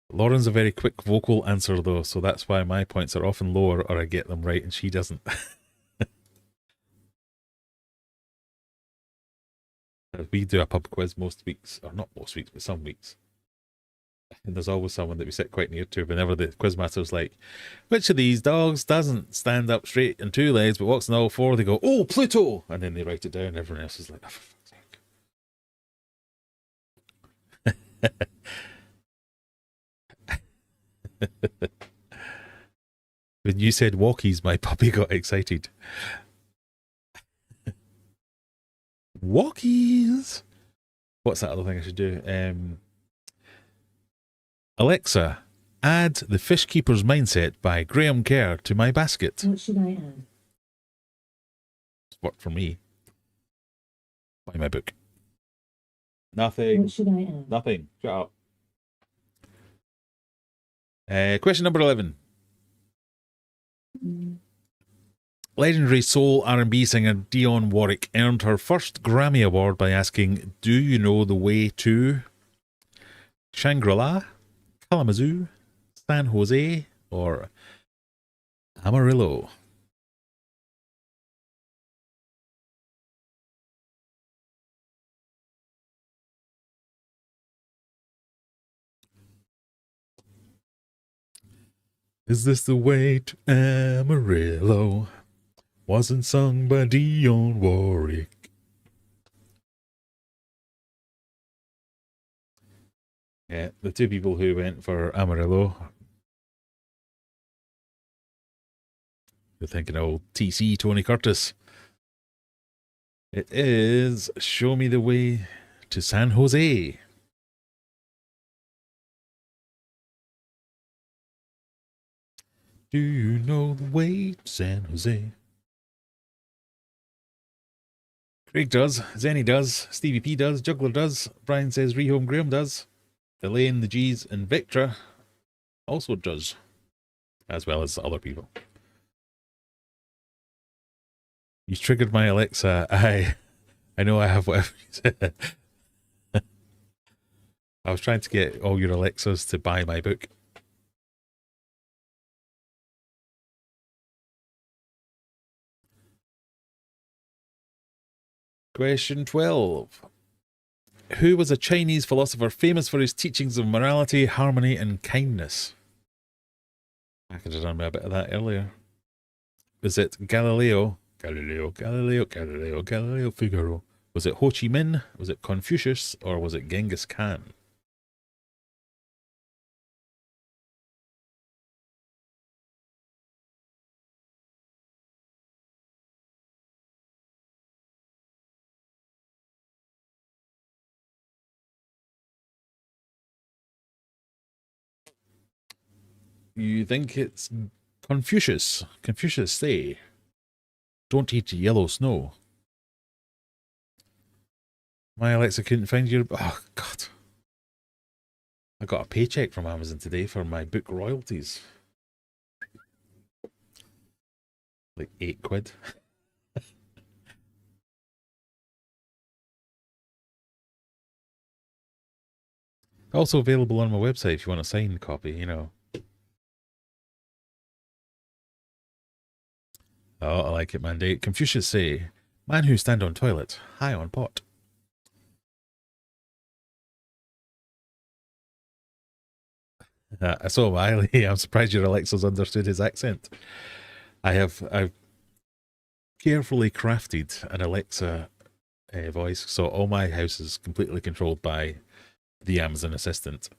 Lauren's a very quick vocal answer though, so that's why my points are often lower or I get them right and she doesn't. We do a pub quiz most weeks, or not most weeks, but some weeks. And there's always someone that we sit quite near to. Whenever the quizmaster's like, which of these dogs doesn't stand up straight on two legs but walks on all four? They go, oh, Pluto! And then they write it down. Everyone else is like, oh, for fuck's sake. When you said walkies, my puppy got excited. Walkies! What's that other thing I should do? Alexa, add The Fishkeeper's Mindset by Graham Kerr to my basket. What should I add? It's worked for me. Buy my book. Nothing. What should I add? Nothing. Shut up. Question number 11. Legendary soul R&B singer Dionne Warwick earned her first Grammy Award by asking, "Do you know the way to Shangri-La, Kalamazoo, San Jose, or Amarillo?" Is this the way to Amarillo? Wasn't sung by Dionne Warwick. Yeah, the two people who went for Amarillo. You're thinking old TC, Tony Curtis. It is Show Me the Way to San Jose. Do you know the way to San Jose? Craig does, Zenny does, Stevie P does, Juggler does, Brian says Rehome Graham does, Elaine, the G's, and Victra also does, as well as other people. You triggered my Alexa. I know I have whatever you said. I was trying to get all your Alexas to buy my book. Question 12. Who was a Chinese philosopher famous for his teachings of morality, harmony, and kindness? I could have done a bit of that earlier. Was it Galileo Figaro? Was it Ho Chi Minh? Was it Confucius? Or was it Genghis Khan? You think it's Confucius? Confucius say, "Don't eat yellow snow." My Alexa couldn't find your... Oh, God. I got a paycheck from Amazon today for my book royalties. Like £8. Also available on my website if you want a signed copy, you know. Oh, I like it, man. Confucius say, "Man who stand on toilet, high on pot." So Miley, I'm surprised your Alexa's understood his accent. I've carefully crafted an Alexa voice, so all my house is completely controlled by the Amazon Assistant.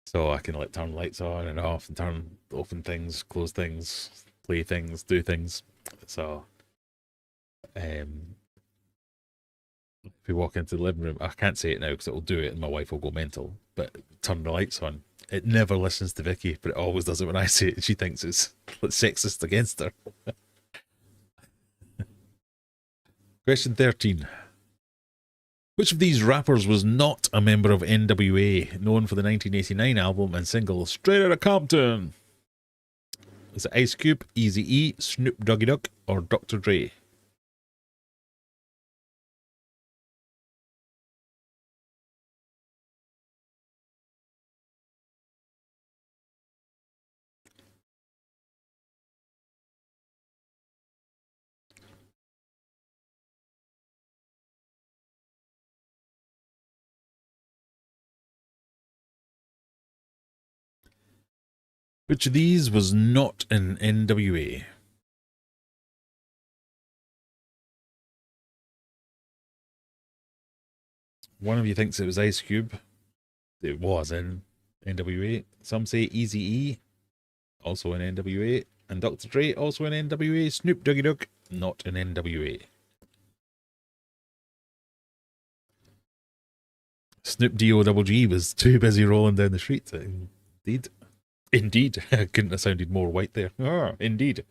So I can like turn lights on and off and open things, close things, play things, do things. So if we walk into the living room, I can't say it now because it will do it and my wife will go mental, but turn the lights on. It never listens to Vicky, but it always does it when I say it. She thinks it's sexist against her. Question 13. Which of these rappers was not a member of NWA, known for the 1989 album and single Straight Outta Compton? Is it Ice Cube, Eazy-E, Snoop Doggy Dogg, or Dr. Dre? Which of these was not in NWA? One of you thinks it was Ice Cube. It was in NWA. Some say Eazy-E, also in NWA. And Dr. Dre, also in NWA. Snoop Doggy Dogg, not in NWA. Snoop D-O-G-G was too busy rolling down the street. Indeed. Indeed. Couldn't have sounded more white there. Ah, indeed.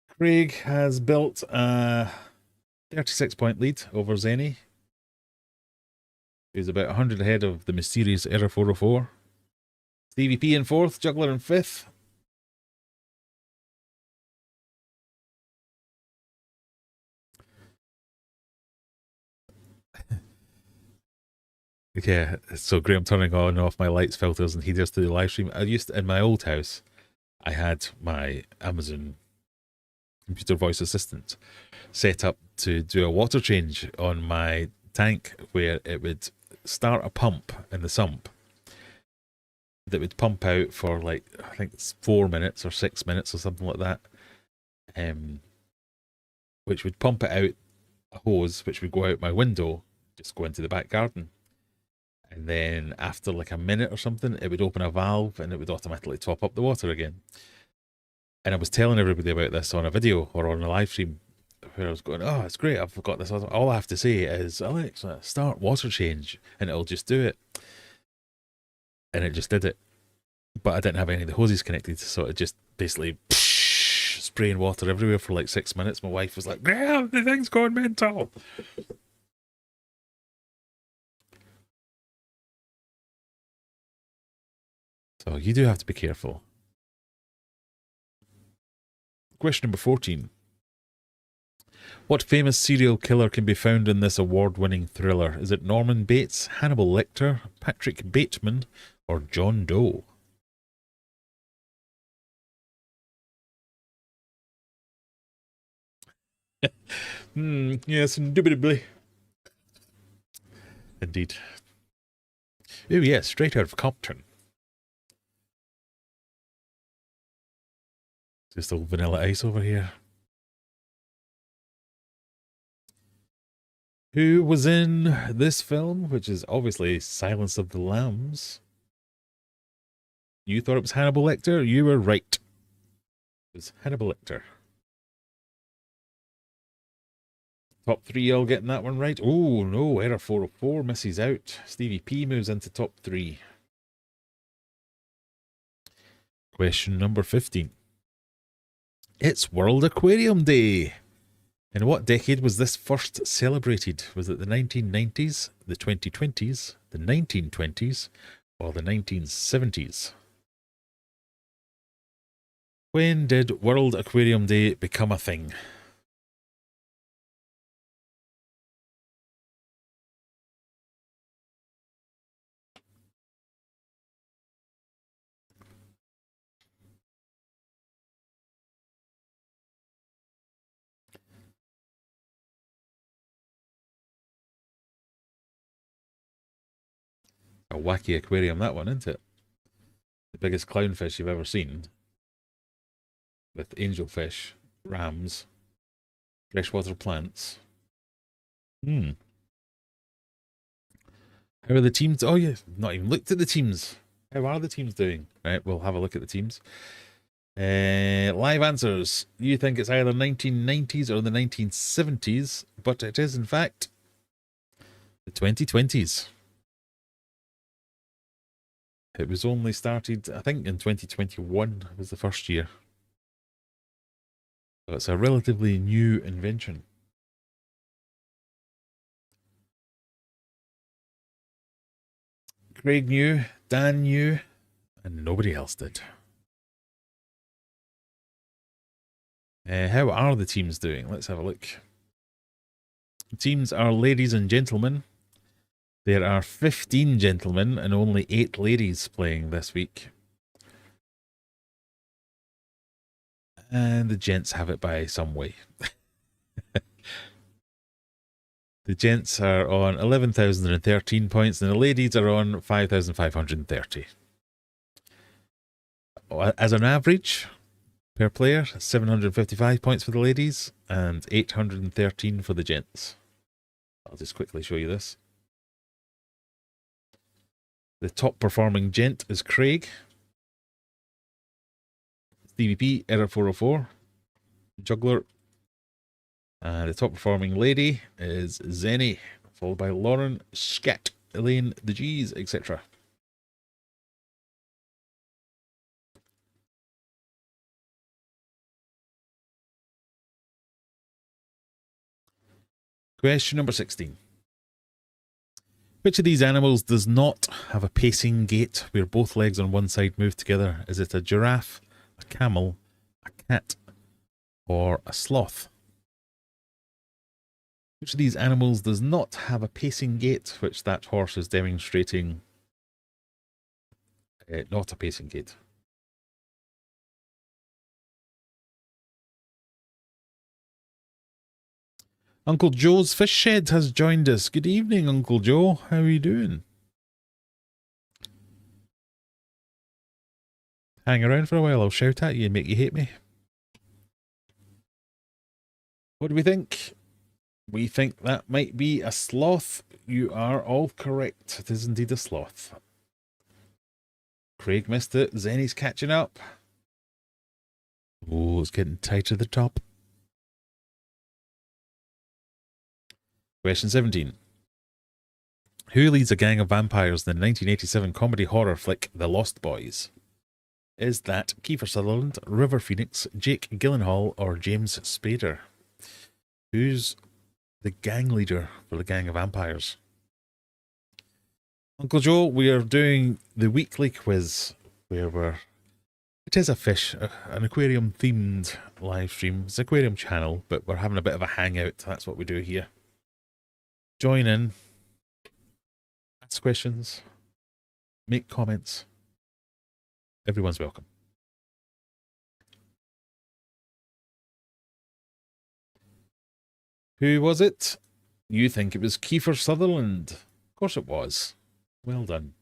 Craig has built a 36-point lead over Zenny, who's about 100 ahead of the mysterious Error 404. Stevie P in fourth, Juggler in fifth. Yeah, so Graham turning on and off my lights, filters, and heaters to the live stream. I used to, in my old house, I had my Amazon computer voice assistant set up to do a water change on my tank, where it would start a pump in the sump that would pump out for like, I think it's 4 minutes or 6 minutes or something like that, which would pump it out a hose, which would go out my window, just go into the back garden. And then after like a minute or something, it would open a valve and it would automatically top up the water again. And I was telling everybody about this on a video or on a live stream, where I was going, oh, it's great, I've got this. All I have to say is, Alexa, start water change, and it'll just do it. And it just did it. But I didn't have any of the hoses connected, so it just basically spraying water everywhere for like 6 minutes. My wife was like, Graham, the thing's going mental. So you do have to be careful. Question number 14. What famous serial killer can be found in this award-winning thriller? Is it Norman Bates, Hannibal Lecter, Patrick Bateman, or John Doe? Yes, indubitably. Indeed. Oh yes, straight out of Compton. Just old Vanilla Ice over here. Who was in this film, which is obviously Silence of the Lambs? You thought it was Hannibal Lecter? You were right. It was Hannibal Lecter. Top three, all getting that one right. Oh, no, error 404 misses out. Stevie P moves into top three. Question number 15. It's World Aquarium Day. In what decade was this first celebrated? Was it the 1990s, the 2020s, the 1920s, or the 1970s? When did World Aquarium Day become a thing? A wacky aquarium, that one, isn't it? The biggest clownfish you've ever seen. With angelfish, rams, freshwater plants. How are the teams? Oh, yeah, not even looked at the teams. How are the teams doing? Right, we'll have a look at the teams. Live answers. You think it's either 1990s or the 1970s, but it is, in fact, the 2020s. It was only started, I think, in 2021 was the first year. So it's a relatively new invention. Craig knew, Dan knew, and nobody else did. How are the teams doing? Let's have a look. The teams are ladies and gentlemen. There are 15 gentlemen and only 8 ladies playing this week. And the gents have it by some way. The gents are on 11,013 points and the ladies are on 5,530. As an average per player, 755 points for the ladies and 813 for the gents. I'll just quickly show you this. The top performing gent is Craig. Stevie P, error 404. Juggler. And the top performing lady is Zenny, followed by Lauren, Scat, Elaine, the G's, etc. Question number 16. Which of these animals does not have a pacing gait where both legs on one side move together? Is it a giraffe, a camel, a cat, or a sloth? Which of these animals does not have a pacing gait, which that horse is demonstrating not a pacing gait? Uncle Joe's Fish Shed has joined us. Good evening, Uncle Joe. How are you doing? Hang around for a while. I'll shout at you and make you hate me. What do we think? We think that might be a sloth. You are all correct. It is indeed a sloth. Craig missed it. Zenny's catching up. Oh, it's getting tight to the top. Question 17. Who leads a gang of vampires in the 1987 comedy horror flick The Lost Boys? Is that Kiefer Sutherland, River Phoenix, Jake Gyllenhaal, or James Spader? Who's the gang leader for the gang of vampires? Uncle Joe, we are doing the weekly quiz where it is a fish, an aquarium themed live stream. It's an aquarium channel, but we're having a bit of a hangout. That's what we do here. Join in, ask questions, make comments. Everyone's welcome. Who was it? You think it was Kiefer Sutherland? Of course it was. Well done.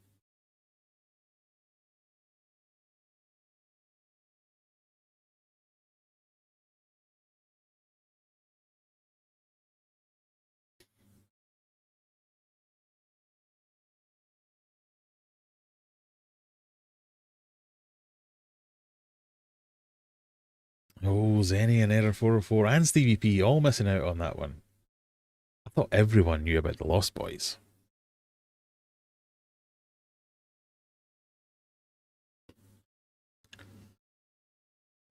Oh, Zenny and Error 404 and Stevie P all missing out on that one. I thought everyone knew about the Lost Boys.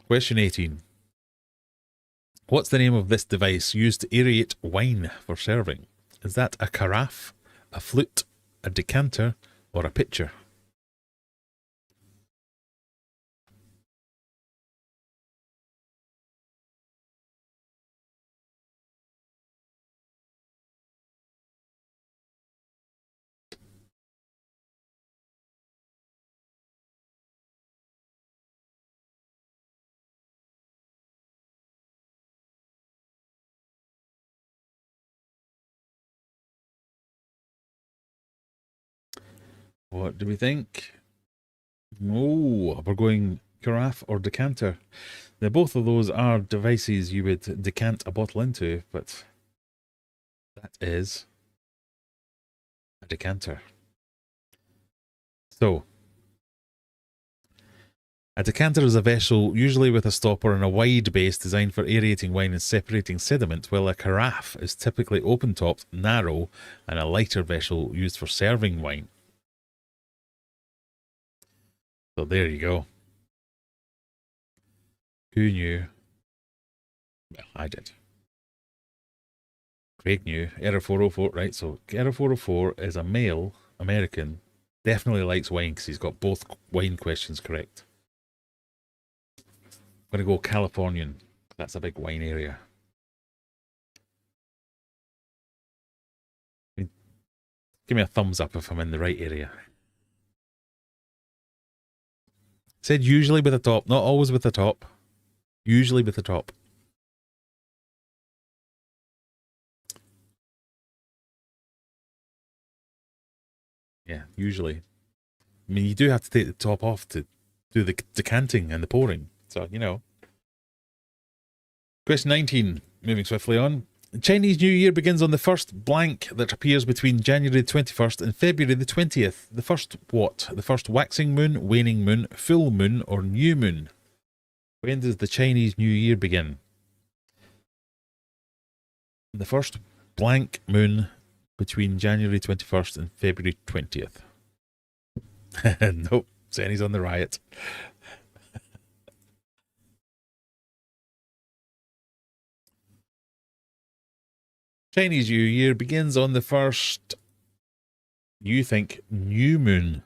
Question 18. What's the name of this device used to aerate wine for serving? Is that a carafe, a flute, a decanter, or a pitcher? What do we think? Oh, we're going carafe or decanter. Now, both of those are devices you would decant a bottle into, but that is a decanter. So, a decanter is a vessel usually with a stopper and a wide base designed for aerating wine and separating sediment, while a carafe is typically open-topped, narrow, and a lighter vessel used for serving wine. So there you go. Who knew? Well, I did. Craig knew. Error 404, right? So Error 404 is a male American. Definitely likes wine because he's got both wine questions correct. I'm going to go Californian. That's a big wine area. Give me a thumbs up if I'm in the right area. Said usually with the top, not always with the top. Usually with the top. Yeah, usually. I mean, you do have to take the top off to do the decanting and the pouring. So, you know. Question 19, moving swiftly on. Chinese New Year begins on the first blank that appears between January the 21st and February the 20th. The first what? The first waxing moon, waning moon, full moon, or new moon? When does the Chinese New Year begin? The first blank moon between January 21st and February 20th. Nope, Zenny's on the riot. Chinese New Year begins on the first You think new moon.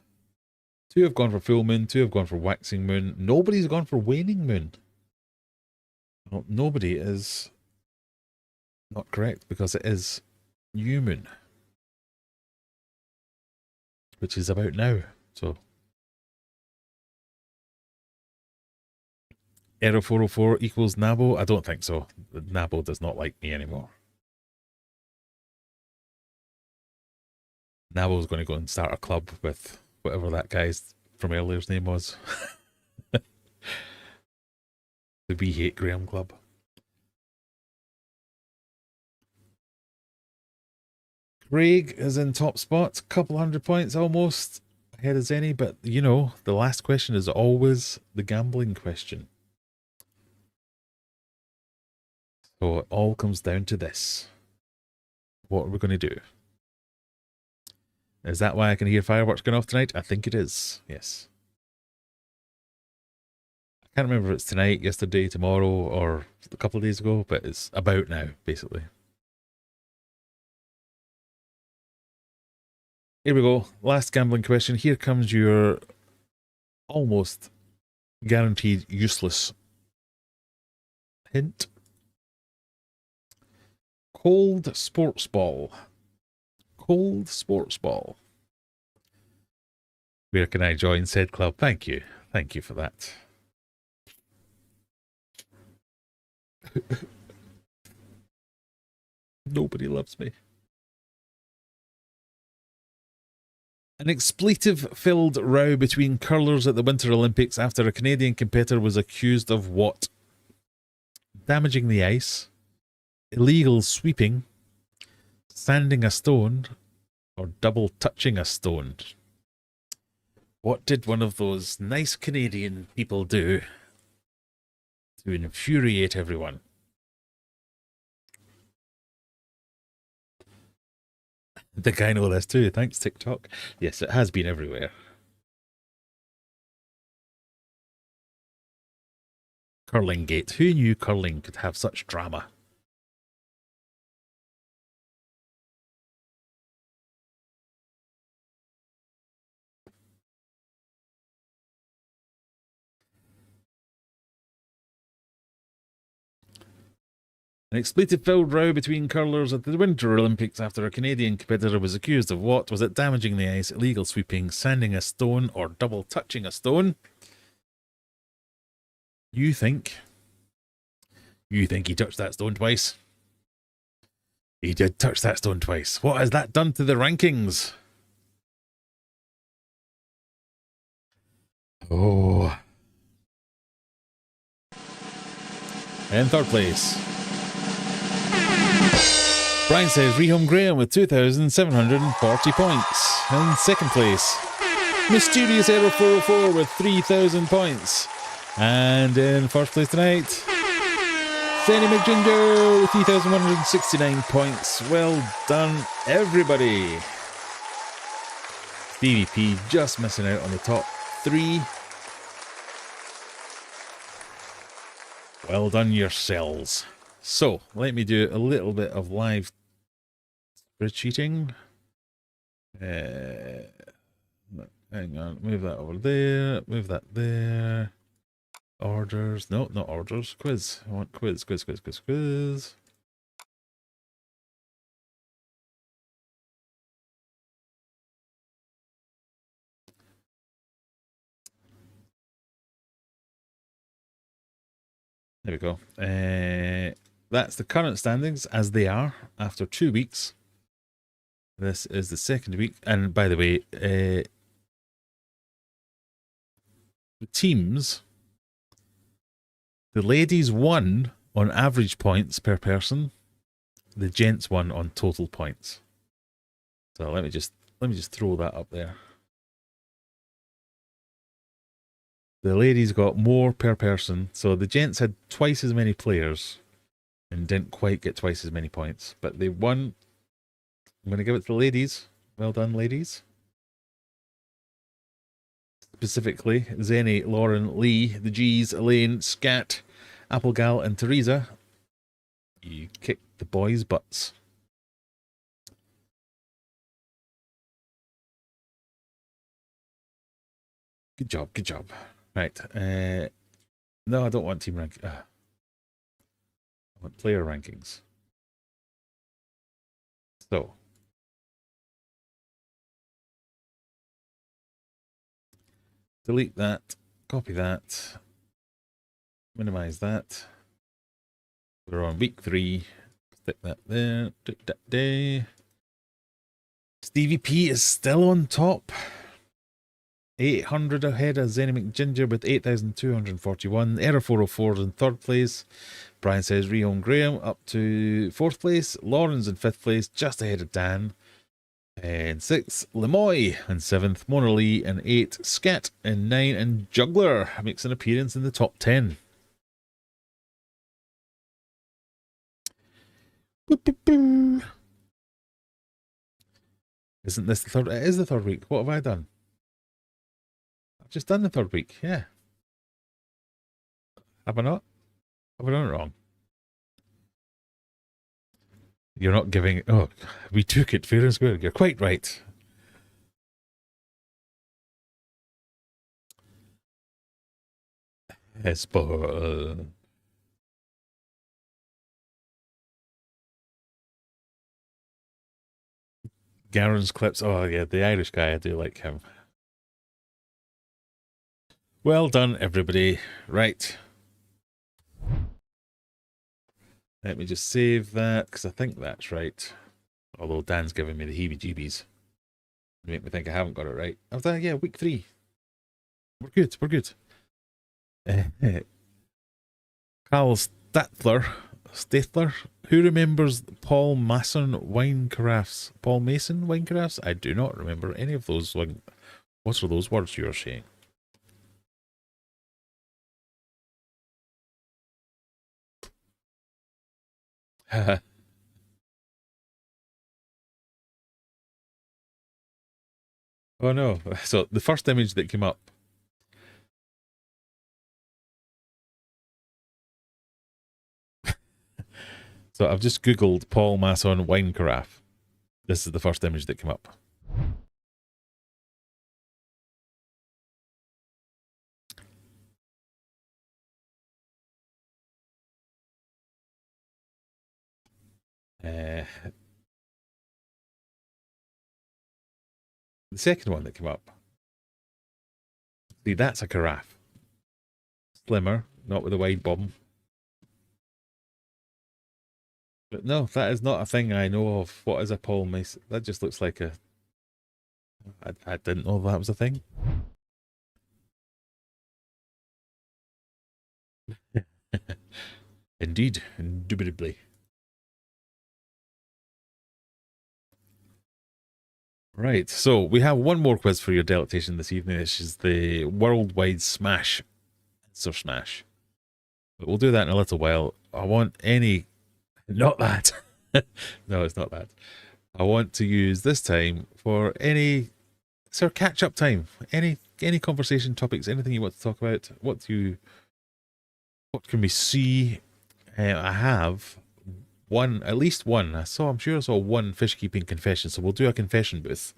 2 have gone for full moon, 2 have gone for waxing moon. Nobody's gone for waning moon. Well, nobody is not correct because it is new moon, which is about now. So Error 404 equals Nabo? I don't think so. Nabo does not like me anymore. Nabo's going to go and start a club with whatever that guy's from earlier's name was. The We Hate Graham Club. Craig is in top spot, couple 100 points almost ahead as any, but you know, the last question is always the gambling question. So it all comes down to this. What are we going to do? Is that why I can hear fireworks going off tonight? I think it is, yes. I can't remember if it's tonight, yesterday, tomorrow, or a couple of days ago, but it's about now, basically. Here we go. Last gambling question. Here comes your almost guaranteed useless hint. Cold sports ball. Cold sports ball. Where can I join said club? Thank you. Thank you for that. Nobody loves me. An expletive-filled row between curlers at the Winter Olympics after a Canadian competitor was accused of what? Damaging the ice, illegal sweeping, sanding a stone, or double touching a stone. What did one of those nice Canadian people do to infuriate everyone? I think I know this too. Thanks, TikTok. Yes, it has been everywhere. Curling Gate. Who knew curling could have such drama? An expletive-filled row between curlers at the Winter Olympics after a Canadian competitor was accused of what? Was it damaging the ice, illegal sweeping, sanding a stone, or double touching a stone? You think he touched that stone twice? He did touch that stone twice. What has that done to the rankings? Oh. In third place, Brian says Rehome Graham with 2,740 points. In second place, Mysterious Error 404 with 3,000 points. And in first place tonight, Sandy McGinger with 3,169 points. Well done, everybody. Stevie P just missing out on the top 3. Well done yourselves. So, let me do a little bit of live spreadsheeting. Hang on, move that over there, move that there. Orders, no, not orders, quiz. I want quiz. There we go. That's the current standings as they are after 2 weeks. This is the second week. And by the way, the teams, the ladies won on average points per person. The gents won on total points. So let me just throw that up there. The ladies got more per person. So the gents had twice as many players and didn't quite get twice as many points. But they won. I'm going to give it to the ladies. Well done, ladies. Specifically, Zenny, Lauren, Lee, the G's, Elaine, Scat, Applegal, and Teresa. You kicked the boys' butts. Good job, good job. Right. No, I don't want team rank. I want player rankings. So, delete that, copy that, minimize that. We're on week 3. Stick that there. Stevie P is still on top. 800 ahead of Zenny McGinger with 8,241. Error 404 is in 3rd place. Brian says Rehome Graham up to 4th place. Lauren's in 5th place, just ahead of Dan. And 6th, Lemoy in 7th. Mona Lee in 8th. Scat in 9th. And Juggler makes an appearance in the top 10. Boop, boop, boop. Isn't this the 3rd? It is the 3rd week. What have I done? I've just done the 3rd week. Yeah. Have I not? Have I done it wrong? You're not giving... Oh, we took it fair and square. You're quite right. Espo. Garen's clips. Oh, yeah, the Irish guy. I do like him. Well done, everybody. Right. Let me just save that, because I think that's right. Although Dan's giving me the heebie-jeebies. Make me think I haven't got it right. I've done, yeah, week 3. We're good, we're good. Carl Statler, who remembers Paul Mason wine carafes? Paul Mason wine carafes? I do not remember any of those. What are those words you're saying? Oh no. So the first image that came up. So I've just Googled Paul Masson wine carafe. This is the first image that came up. The second one that came up. See, that's a carafe. Slimmer, not with a wide bottom. But no, that is not a thing I know of. What is a Paul Mason? That just looks like a... I didn't know that was a thing. Indeed, indubitably. Right, so we have one more quiz for your delectation this evening, which is the worldwide smash, answer smash. But we'll do that in a little while. I want any... Not that. No, it's not that. I want to use this time for any sort of catch-up time. Any conversation topics, anything you want to talk about. What can we see? I have one, at least one. I'm sure I saw one fish keeping confession, so we'll do a confession booth.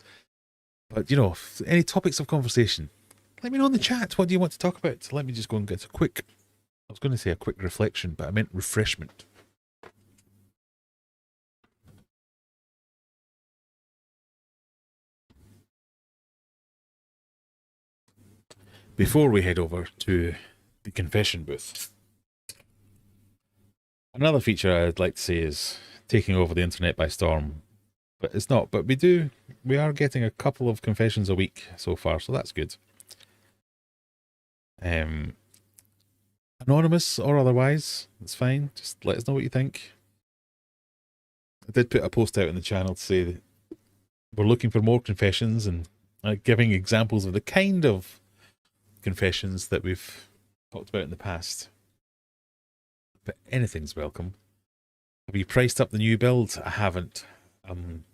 But you know, any topics of conversation, let me know in the chat. What do you want to talk about? Let me just go and get a quick... I was going to say a quick reflection, but I meant refreshment. Before we head over to the confession booth, another feature I'd like to say is taking over the internet by storm, but it's not. But we are getting a couple of confessions a week so far, so that's good. Anonymous or otherwise, it's fine. Just let us know what you think. I did put a post out in the channel to say that we're looking for more confessions and giving examples of the kind of confessions that we've talked about in the past. But anything's welcome. Have you priced up the new build? I haven't. I'm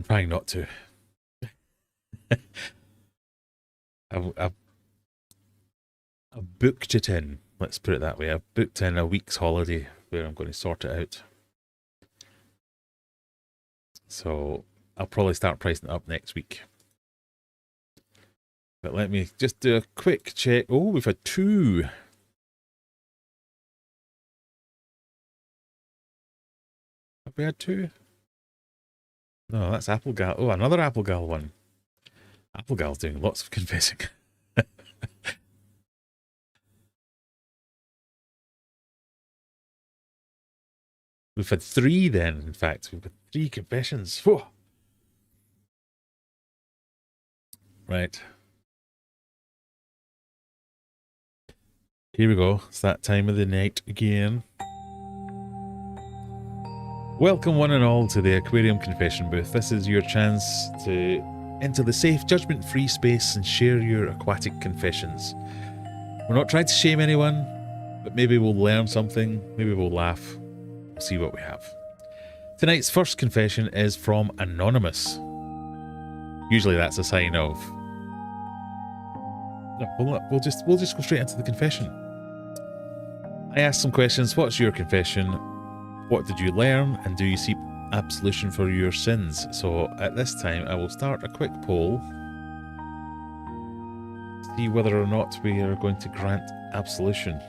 trying not to. I've booked it in. Let's put it that way. I've booked in a week's holiday where I'm going to sort it out. So I'll probably start pricing it up next week. But let me just do a quick check. Oh, we've had 2. Have we had 2? No, that's Applegal. Oh, another Applegal one. Applegal's doing lots of confessing. We've had 3 then, in fact. We've had 3 confessions. Whoa. Right. Here we go. It's that time of the night again. Welcome one and all to the Aquarium Confession Booth. This is your chance to enter the safe, judgment-free space and share your aquatic confessions. We're not trying to shame anyone, but maybe we'll learn something, maybe we'll laugh. We'll see what we have. Tonight's first confession is from Anonymous. Usually that's a sign of... No, we'll just go straight into the confession. I asked some questions. What's your confession? What did you learn? And do you seek absolution for your sins? So at this time, I will start a quick poll. See whether or not we are going to grant absolution.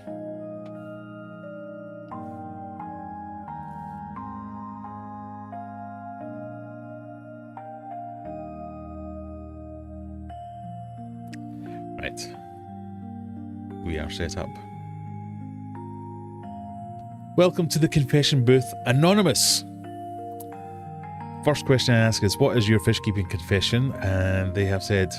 Right. We are set up. Welcome to the confession booth, Anonymous. First question I ask is, what is your fish keeping confession? And they have said,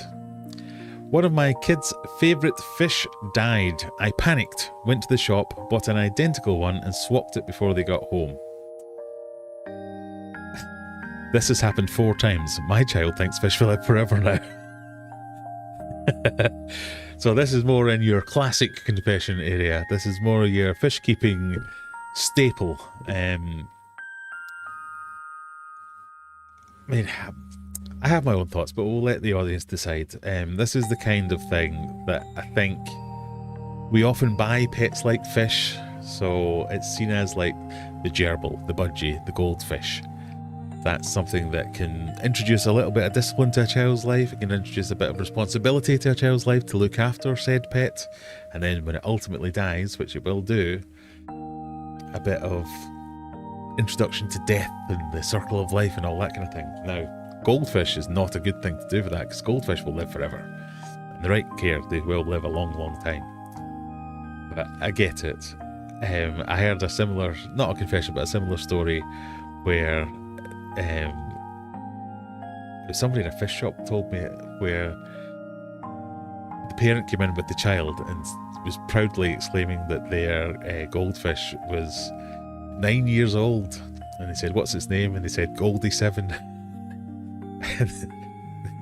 one of my kids' favourite fish died. I panicked, went to the shop, bought an identical one and swapped it before they got home. This has happened 4 times. My child thinks fish will live forever now. So this is more in your classic confession area. This is more your fish keeping staple. I mean, I have my own thoughts, but we'll let the audience decide. This is the kind of thing that I think we often buy pets like fish, so it's seen as like the gerbil, the budgie, the goldfish. That's something that can introduce a little bit of discipline to a child's life. It can introduce a bit of responsibility to a child's life to look after said pet. And then when it ultimately dies, which it will do, a bit of introduction to death and the circle of life and all that kind of thing. Now, goldfish is not a good thing to do for that, because goldfish will live forever. In the right care, they will live a long, long time. But I get it. I heard a similar, not a confession, but a similar story where somebody in a fish shop told me where the parent came in with the child and was proudly exclaiming that their goldfish was 9 years old, and they said, what's its name? And they said Goldie7. And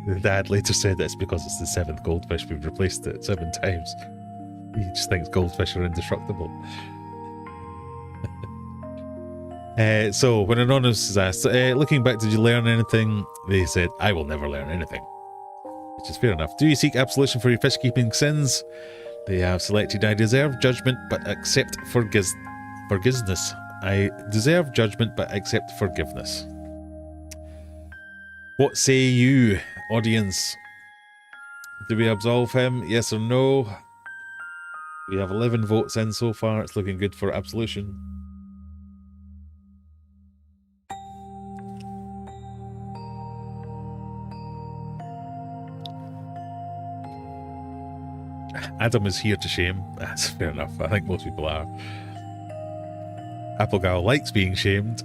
the dad later said it's because it's the 7th goldfish, we've replaced it 7 times. He just thinks goldfish are indestructible. So when Anonymous is asked, looking back, did you learn anything? They said, I will never learn anything, which is fair enough. Do you seek absolution for your fish keeping sins? They have selected, I deserve judgment but accept forgiveness. I deserve judgment but accept forgiveness. What say you, audience? Do we absolve him? Yes or no? We have 11 votes in so far. It's looking good for absolution. Adam is here to shame. That's fair enough. I think most people are. Applegal likes being shamed.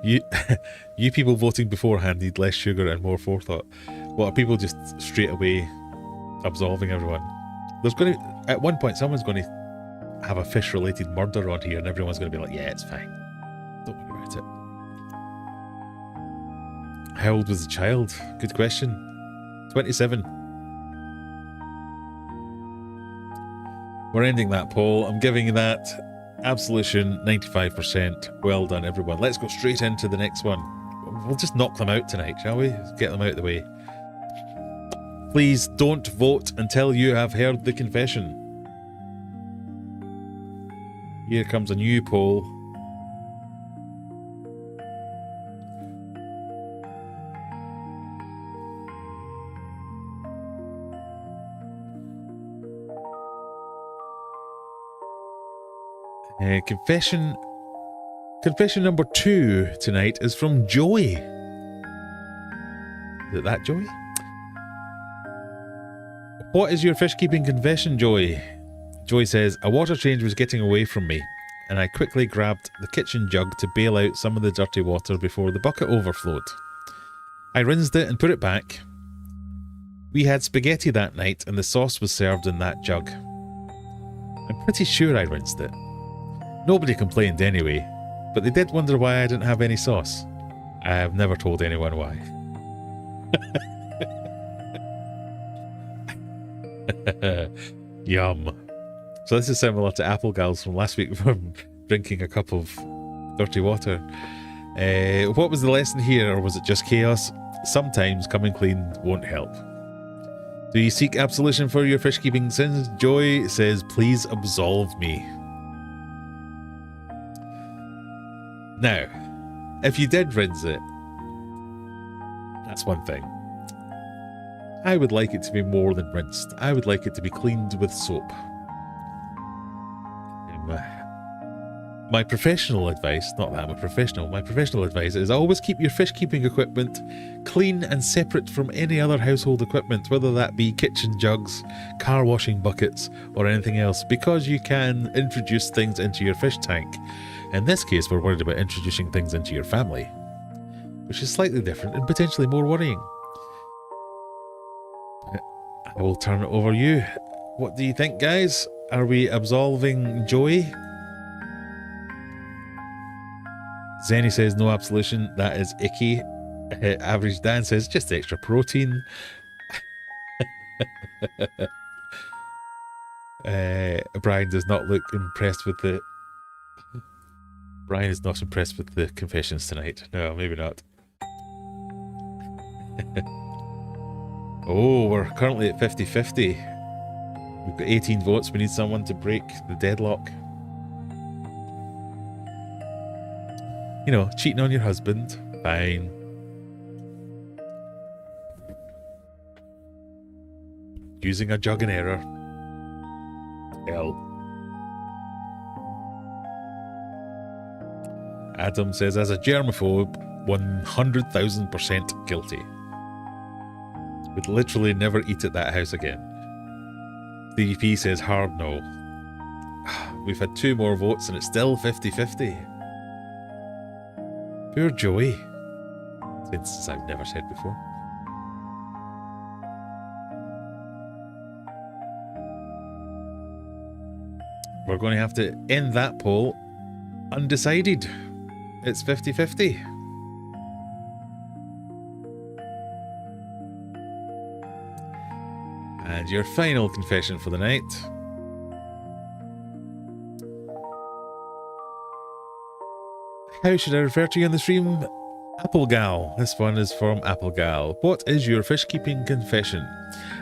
You people voting beforehand need less sugar and more forethought. What, are people just straight away absolving everyone? There's going to, at one point, someone's going to have a fish-related murder on here, and everyone's going to be like, yeah, it's fine. Don't worry about it. How old was the child? Good question. 27. We're ending that poll. I'm giving that absolution 95%. Well done, everyone. Let's go straight into the next one. We'll just knock them out tonight, shall we? Get them out of the way. Please don't vote until you have heard the confession. Here comes a new poll. Confession number 2 tonight is from Joey. Is it that Joey? What is your fish keeping confession, Joey? Joey says, a water change was getting away from me, and I quickly grabbed the kitchen jug to bail out some of the dirty water before the bucket overflowed. I rinsed it and put it back. We had spaghetti that night and the sauce was served in that jug. I'm pretty sure I rinsed it. Nobody complained anyway, but they did wonder why I didn't have any sauce. I have never told anyone why. Yum. So this is similar to Apple Gals from last week from drinking a cup of dirty water. What was the lesson here, or was it just chaos? Sometimes coming clean won't help. Do you seek absolution for your fish keeping sins? Joy says, please absolve me. Now, if you did rinse it, that's one thing. I would like it to be more than rinsed. I would like it to be cleaned with soap. My professional advice, not that I'm a professional, my professional advice is always keep your fish keeping equipment clean and separate from any other household equipment, whether that be kitchen jugs, car washing buckets, or anything else, because you can introduce things into your fish tank. In this case, we're worried about introducing things into your family, which is slightly different and potentially more worrying. I will turn it over to you. What do you think, guys? Are we absolving Joey? Zenny says no absolution, that is icky. Average Dan says just extra protein. Brian does not look impressed with the... Brian is not impressed with the confessions tonight. No, maybe not. Oh, we're currently at 50-50. We've got 18 votes. We need someone to break the deadlock. You know, cheating on your husband. Fine. Using a jug in error. Hell. Adam says, as a germaphobe, 100,000% guilty. Would literally never eat at that house again. DDP says hard no. We've had 2 more votes and it's still 50-50. Poor Joey. Sentences I've never said before. We're going to have to end that poll undecided. It's 50-50. And your final confession for the night. How should I refer to you in the stream? Applegal. This one is from Applegal. What is your fish keeping confession?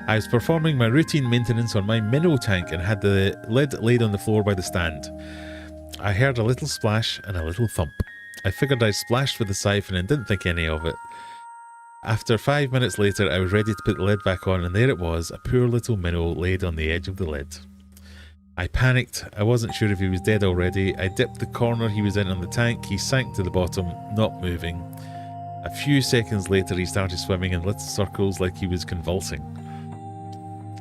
I was performing my routine maintenance on my minnow tank and had the lid laid on the floor by the stand. I heard a little splash and a little thump. I figured I splashed with the siphon and didn't think any of it. After 5 minutes later, I was ready to put the lid back on, and there it was, a poor little minnow laid on the edge of the lid. I panicked. I wasn't sure if he was dead already. I dipped the corner he was in on the tank. He sank to the bottom, not moving. A few seconds later, he started swimming in little circles like he was convulsing.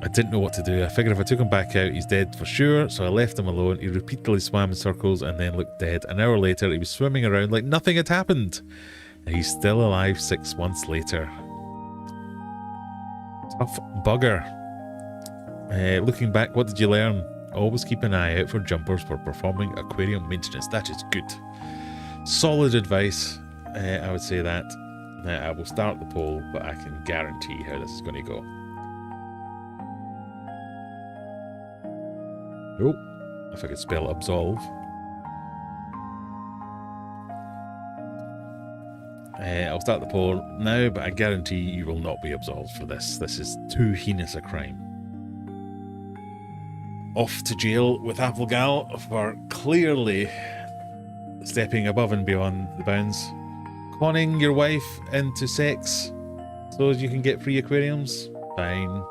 I didn't know what to do. I figured if I took him back out, he's dead for sure, so I left him alone. He repeatedly swam in circles and then looked dead. An hour later, he was swimming around like nothing had happened. And he's still alive 6 months later. Tough bugger. Looking back, what did you learn? Always keep an eye out for jumpers for performing aquarium maintenance. That is good. Solid advice. I would say that. I will start the poll, but I can guarantee how this is going to go. Oh, if I could spell absolve. I'll start the poll now, but I guarantee you will not be absolved for this. This is too heinous a crime. Off to jail with Applegal for clearly stepping above and beyond the bounds. Conning your wife into sex so you can get free aquariums? Fine.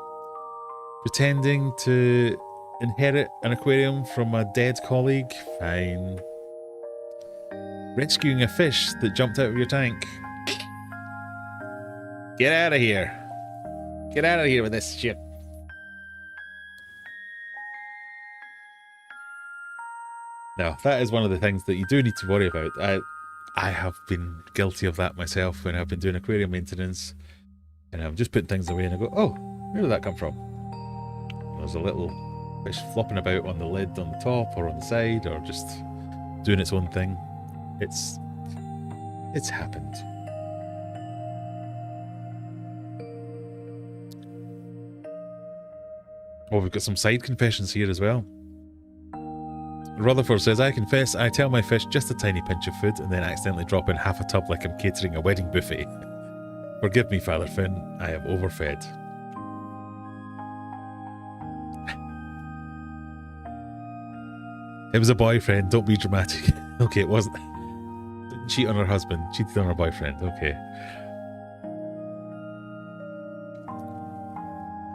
Pretending to Inherit an aquarium from a dead colleague? Fine. Rescuing a fish that jumped out of your tank? Get out of here. Get out of here with this shit. Now, that is one of the things that you do need to worry about. I have been guilty of that myself when I've been doing aquarium maintenance, and I'm just putting things away and I go, oh, where did that come from? There's a little fish flopping about on the lid on the top or on the side, or just doing its own thing. It's happened. Oh, we've got some side confessions here as well. Rutherford says, I confess I tell my fish just a tiny pinch of food and then accidentally drop in half a tub like I'm catering a wedding buffet. Forgive me, Father Finn, I have overfed. It was a boyfriend, don't be dramatic. Okay, it wasn't. Didn't cheat on her husband, cheated on her boyfriend, okay.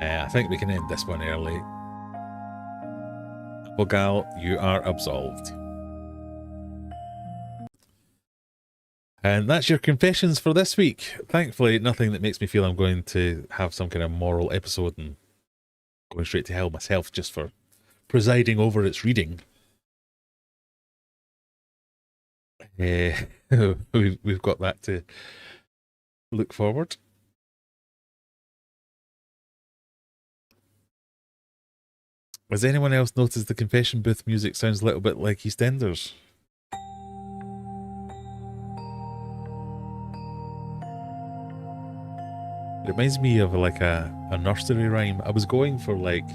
I think we can end this one early. Bogal, you are absolved. And that's your confessions for this week. Thankfully, nothing that makes me feel I'm going to have some kind of moral episode and going straight to hell myself just for presiding over its reading. We've got that to look forward. Has anyone else noticed the confession booth music sounds a little bit like EastEnders? It reminds me of like a nursery rhyme. I was going for like...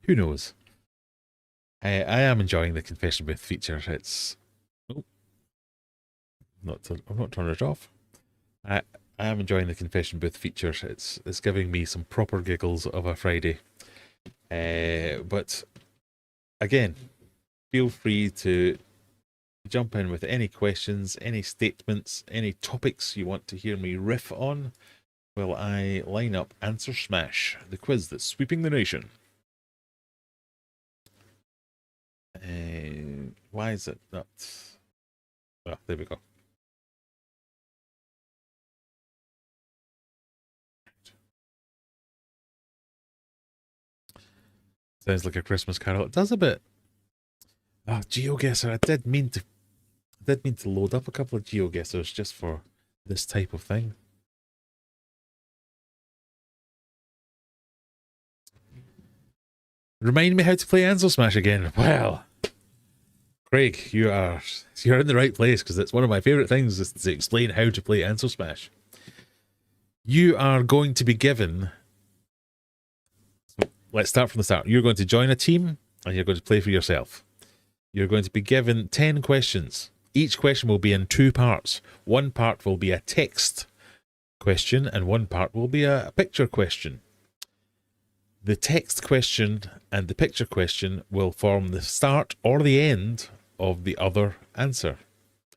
Who knows? I am enjoying the confession booth feature. It's... Oh. I'm not turning it off. I am enjoying the confession booth feature. It's giving me some proper giggles of a Friday. But again, feel free to jump in with any questions, any statements, any topics you want to hear me riff on while I line up Answer Smash, the quiz that's sweeping the nation. Why is it not? Oh, there we go. Sounds like a Christmas carol. It does a bit. Oh, GeoGuessr. I did mean to load up a couple of GeoGuessrs just for this type of thing. Remind me how to play Answer Smash again. Well, Craig, you're in the right place because it's one of my favourite things is to explain how to play Answer Smash. You are going to be given... Let's start from the start. You're going to join a team and you're going to play for yourself. You're going to be given 10 questions. Each question will be in 2 parts. One part will be a text question and one part will be a picture question. The text question and the picture question will form the start or the end of the other answer.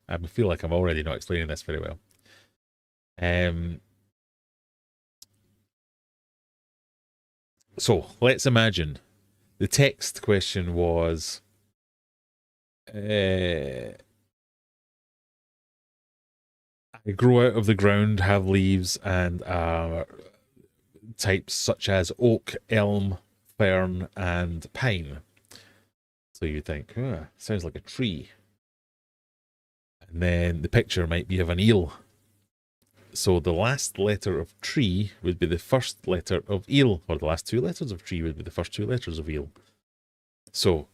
I feel like I'm already not explaining this very well. So let's imagine the text question was I grow out of the ground, have leaves and types such as oak, elm, fern and pine. So you think, oh, sounds like a tree. And then the picture might be of an eel. So the last letter of tree would be the first letter of eel, or the last 2 letters of tree would be the first 2 letters of eel. So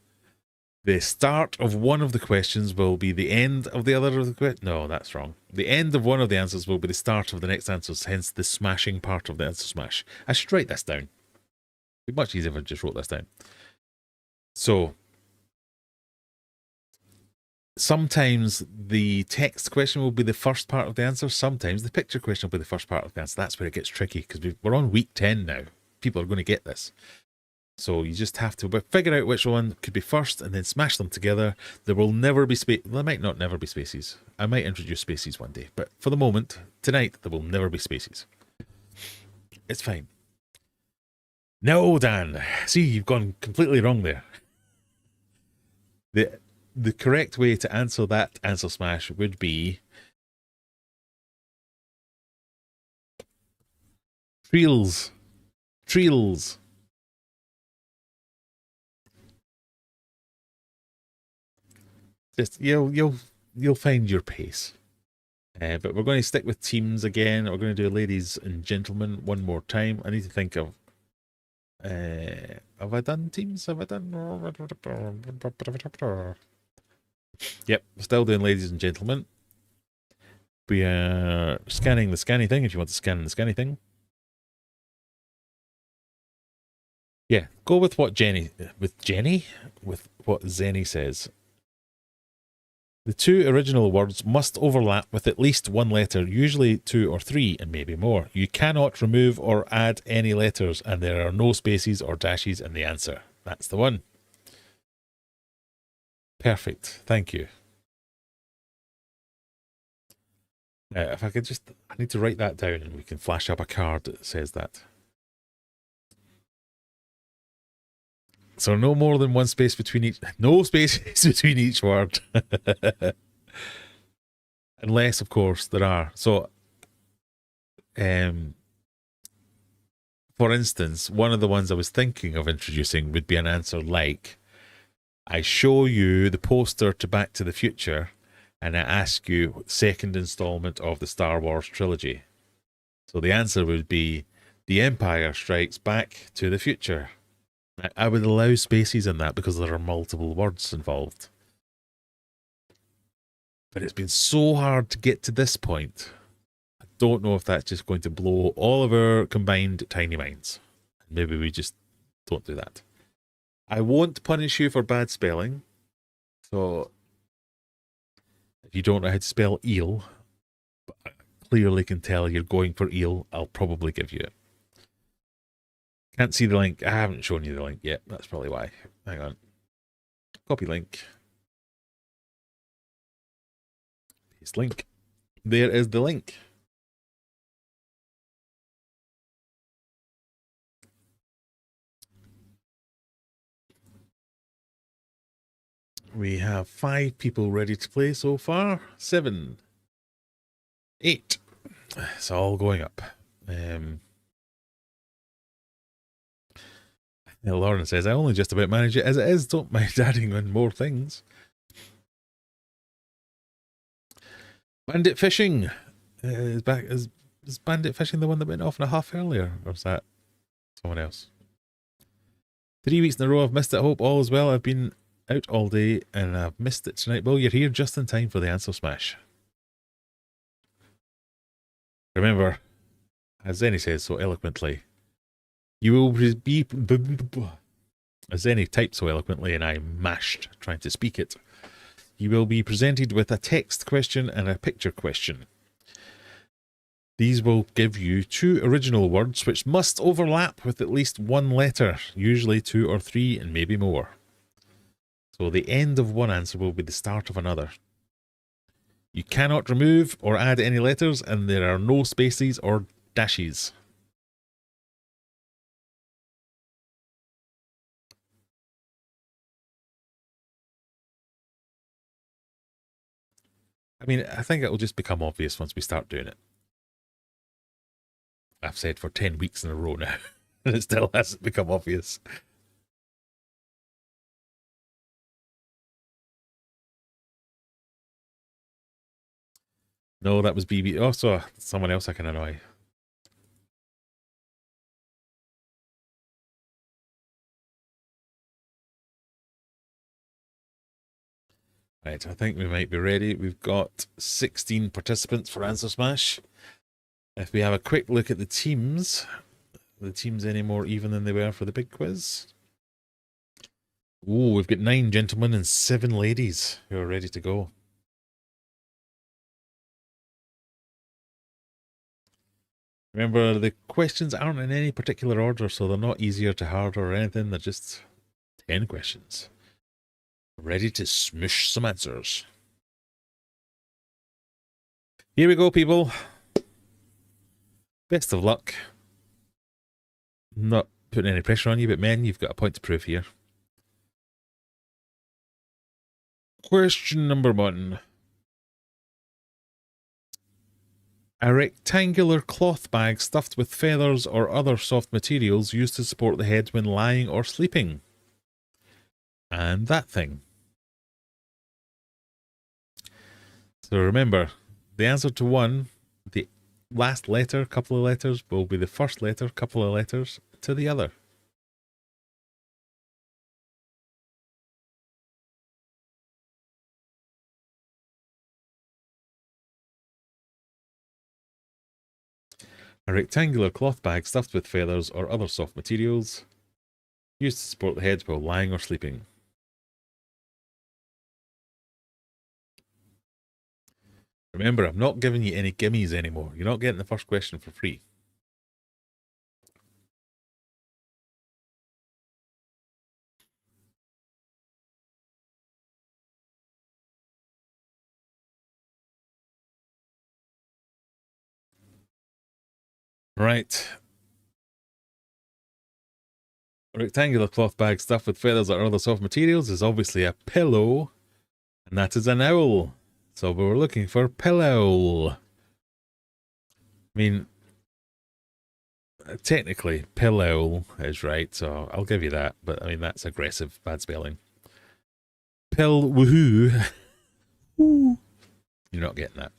the start of one of the questions will be the end of the other of the question. No, that's wrong. The end of one of the answers will be the start of the next answers, hence the smashing part of the answer smash. I should write this down. It'd be much easier if I just wrote this down. So sometimes the text question will be the first part of the answer. Sometimes the picture question will be the first part of the answer. That's where it gets tricky because we're on week 10 now. People are going to get this. So you just have to figure out which one could be first and then smash them together. There will never be space. There might not never be spaces. I might introduce spaces one day. But for the moment, tonight, there will never be spaces. It's fine. No, Dan. See, you've gone completely wrong there. The correct way to answer that answer smash would be Treels. Treels. Just you'll find your pace. But we're going to stick with teams again. We're going to do ladies and gentlemen one more time. I need to think of. Have I done teams? Have I done? Yep, still doing ladies and gentlemen. We are scanning the scanny thing. If you want to scan the scanny thing. Yeah, go with what with what Zenny says. The two original words must overlap with at least one letter, usually 2 or 3, and maybe more. You cannot remove or add any letters, and there are no spaces or dashes in the answer. That's the one. Perfect. Thank you. Now, if I could I need to write that down, and we can flash up a card that says that. So no more than one space between each. No spaces between each word. Unless, of course, there are. So, for instance, one of the ones I was thinking of introducing would be an answer like, I show you the poster to Back to the Future, and I ask you second installment of the Star Wars trilogy. So the answer would be The Empire Strikes Back to the Future. I would allow spaces in that because there are multiple words involved. But it's been so hard to get to this point. I don't know if that's just going to blow all of our combined tiny minds. Maybe we just don't do that. I won't punish you for bad spelling. So if you don't know how to spell eel, but I clearly can tell you're going for eel, I'll probably give you it. Can't see the link. I haven't shown you the link yet. That's probably why. Hang on. Copy link. Paste link. There is the link. We have 5 people ready to play so far. 7. 8. It's all going up. Lauren says, I only just about manage it as it is. Don't mind adding in more things. Bandit fishing is back. Is bandit fishing the one that went off in a half earlier? Or is that someone else? 3 weeks in a row I've missed it. I hope all is well. I've been out all day and I've missed it tonight. Well, you're here just in time for the answer smash. Remember, as Zenny says so eloquently, you will be, as Zenny typed so eloquently and I mashed trying to speak it, you will be presented with a text question and a picture question. These will give you 2 original words which must overlap with at least one letter, usually 2 or 3 and maybe more. So the end of one answer will be the start of another. You cannot remove or add any letters, and there are no spaces or dashes. I mean, I think it will just become obvious once we start doing it. I've said for 10 weeks in a row now, and it still hasn't become obvious. No, that was BB. Also, someone else I can annoy. Right, I think we might be ready. We've got 16 participants for Answer Smash. If we have a quick look at the teams, are the teams any more even than they were for the big quiz? Oh, we've got 9 gentlemen and 7 ladies who are ready to go. Remember, the questions aren't in any particular order, so they're not easier to harder or anything. They're just 10 questions. Ready to smush some answers. Here we go, people. Best of luck. Not putting any pressure on you, but men, you've got a point to prove here. Question number 1. A rectangular cloth bag stuffed with feathers or other soft materials used to support the head when lying or sleeping. And that thing. So remember, the answer to 1, the last letter, couple of letters, will be the first letter, couple of letters to the other. A rectangular cloth bag stuffed with feathers or other soft materials used to support the head while lying or sleeping. Remember, I'm not giving you any gimmies anymore. You're not getting the first question for free. Right. A rectangular cloth bag stuffed with feathers or other soft materials is obviously a pillow, and that is an owl. So we were looking for pillow. I mean, technically, pillow is right, so I'll give you that. But I mean, that's aggressive, bad spelling. Pill woohoo. You're not getting that.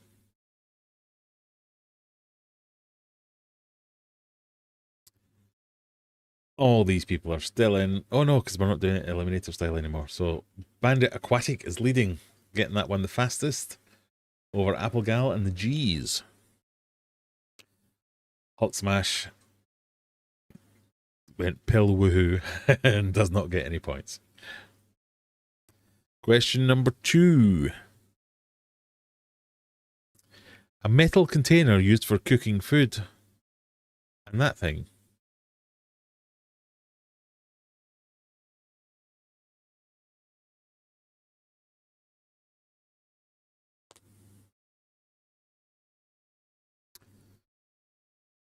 All these people are still in. Oh no, because we're not doing it eliminator style anymore. So Bandit Aquatic is leading, getting that one the fastest over Applegal and the G's. Hot Smash went pill woohoo and does not get any points. Question number 2. A metal container used for cooking food. And that thing.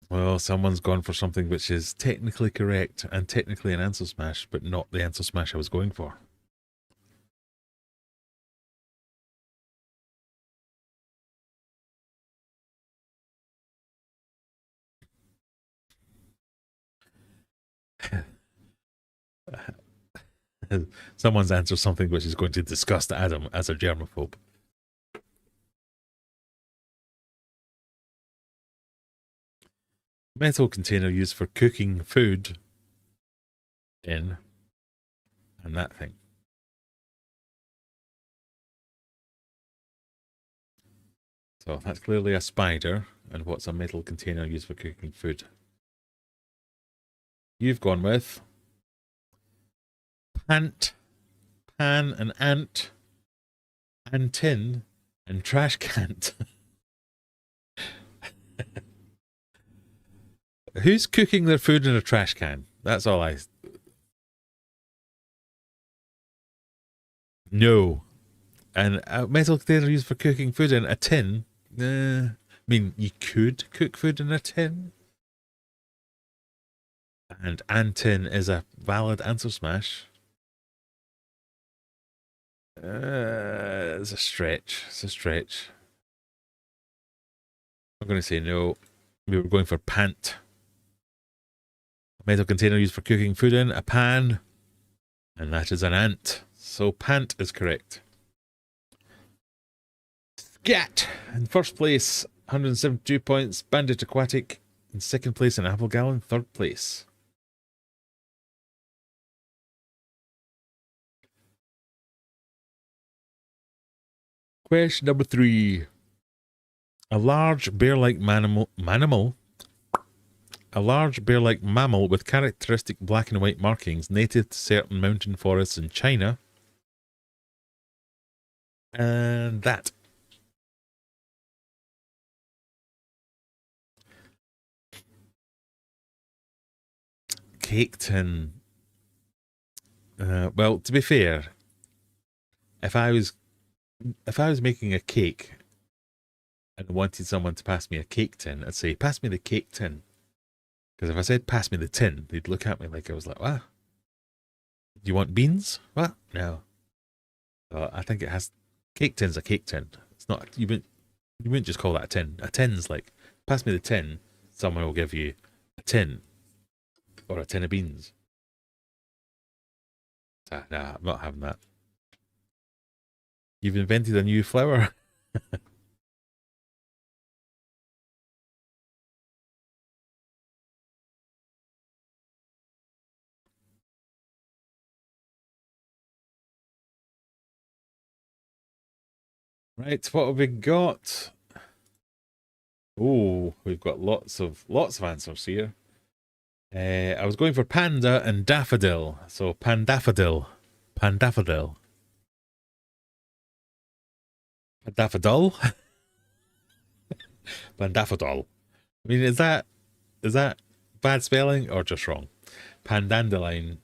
Well, someone's gone for something which is technically correct and technically an answer smash, but not the answer smash I was going for. Someone's answered something which is going to disgust Adam as a germaphobe. Metal container used for cooking food in, and that thing. So that's clearly a spider, and what's a metal container used for cooking food? You've gone with pant, pan, and ant, and tin, and trash cant. Who's cooking their food in a trash can? That's all I... No. And a metal container used for cooking food in a tin? I mean, you could cook food in a tin. And antin is a valid answer smash. It's a stretch. It's a stretch. I'm going to say no. We were going for pant. A metal container used for cooking food in, a pan. And that is an ant. So pant is correct. Scat in first place, 172 points. Bandit Aquatic in second place, and Applegal in third place. Question number 3. A large bear-like a large bear-like mammal with characteristic black and white markings native to certain mountain forests in China. And that. cake tin. Well, to be fair, if I was making a cake and wanted someone to pass me a cake tin, I'd say, pass me the cake tin. Because if I said, pass me the tin, they'd look at me like I was like, what? Do you want beans? What? No. So I think it has, cake tin's a cake tin. It's not, you wouldn't just call that a tin. A tin's like, pass me the tin, someone will give you a tin. Or a tin of beans. Nah, I'm not having that. You've invented a new flower. Right, what have we got? Oh, we've got lots of answers here. I was going for panda and daffodil. So pandaffodil. Pandaffodil. Daffodil? Pandaffodil. I mean, is that bad spelling or just wrong? Pandandelion.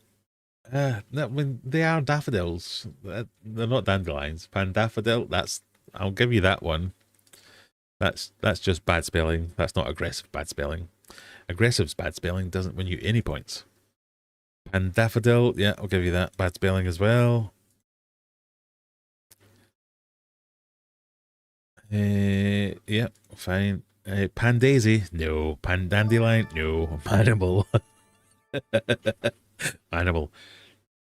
No, I mean, they are daffodils. They're not dandelions. Pandaffodil, I'll give you that one. That's just bad spelling. That's not aggressive bad spelling. Aggressive's bad spelling doesn't win you any points. Pandaffodil, yeah, I'll give you that. Bad spelling as well. Yeah, fine. Pandaisy, no. Pandandelion, no. Manimal. Manimal.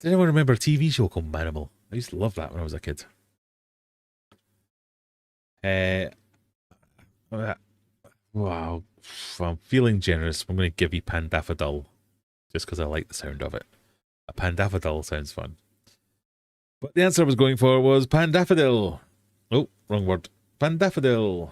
Did anyone remember a TV show called Manimal? I used to love that when I was a kid. Wow. I'm feeling generous. I'm going to give you pandaffodil just because I like the sound of it. A pandaffodil sounds fun. But the answer I was going for was pandaffodil. Oh, wrong word. Pandaffodil.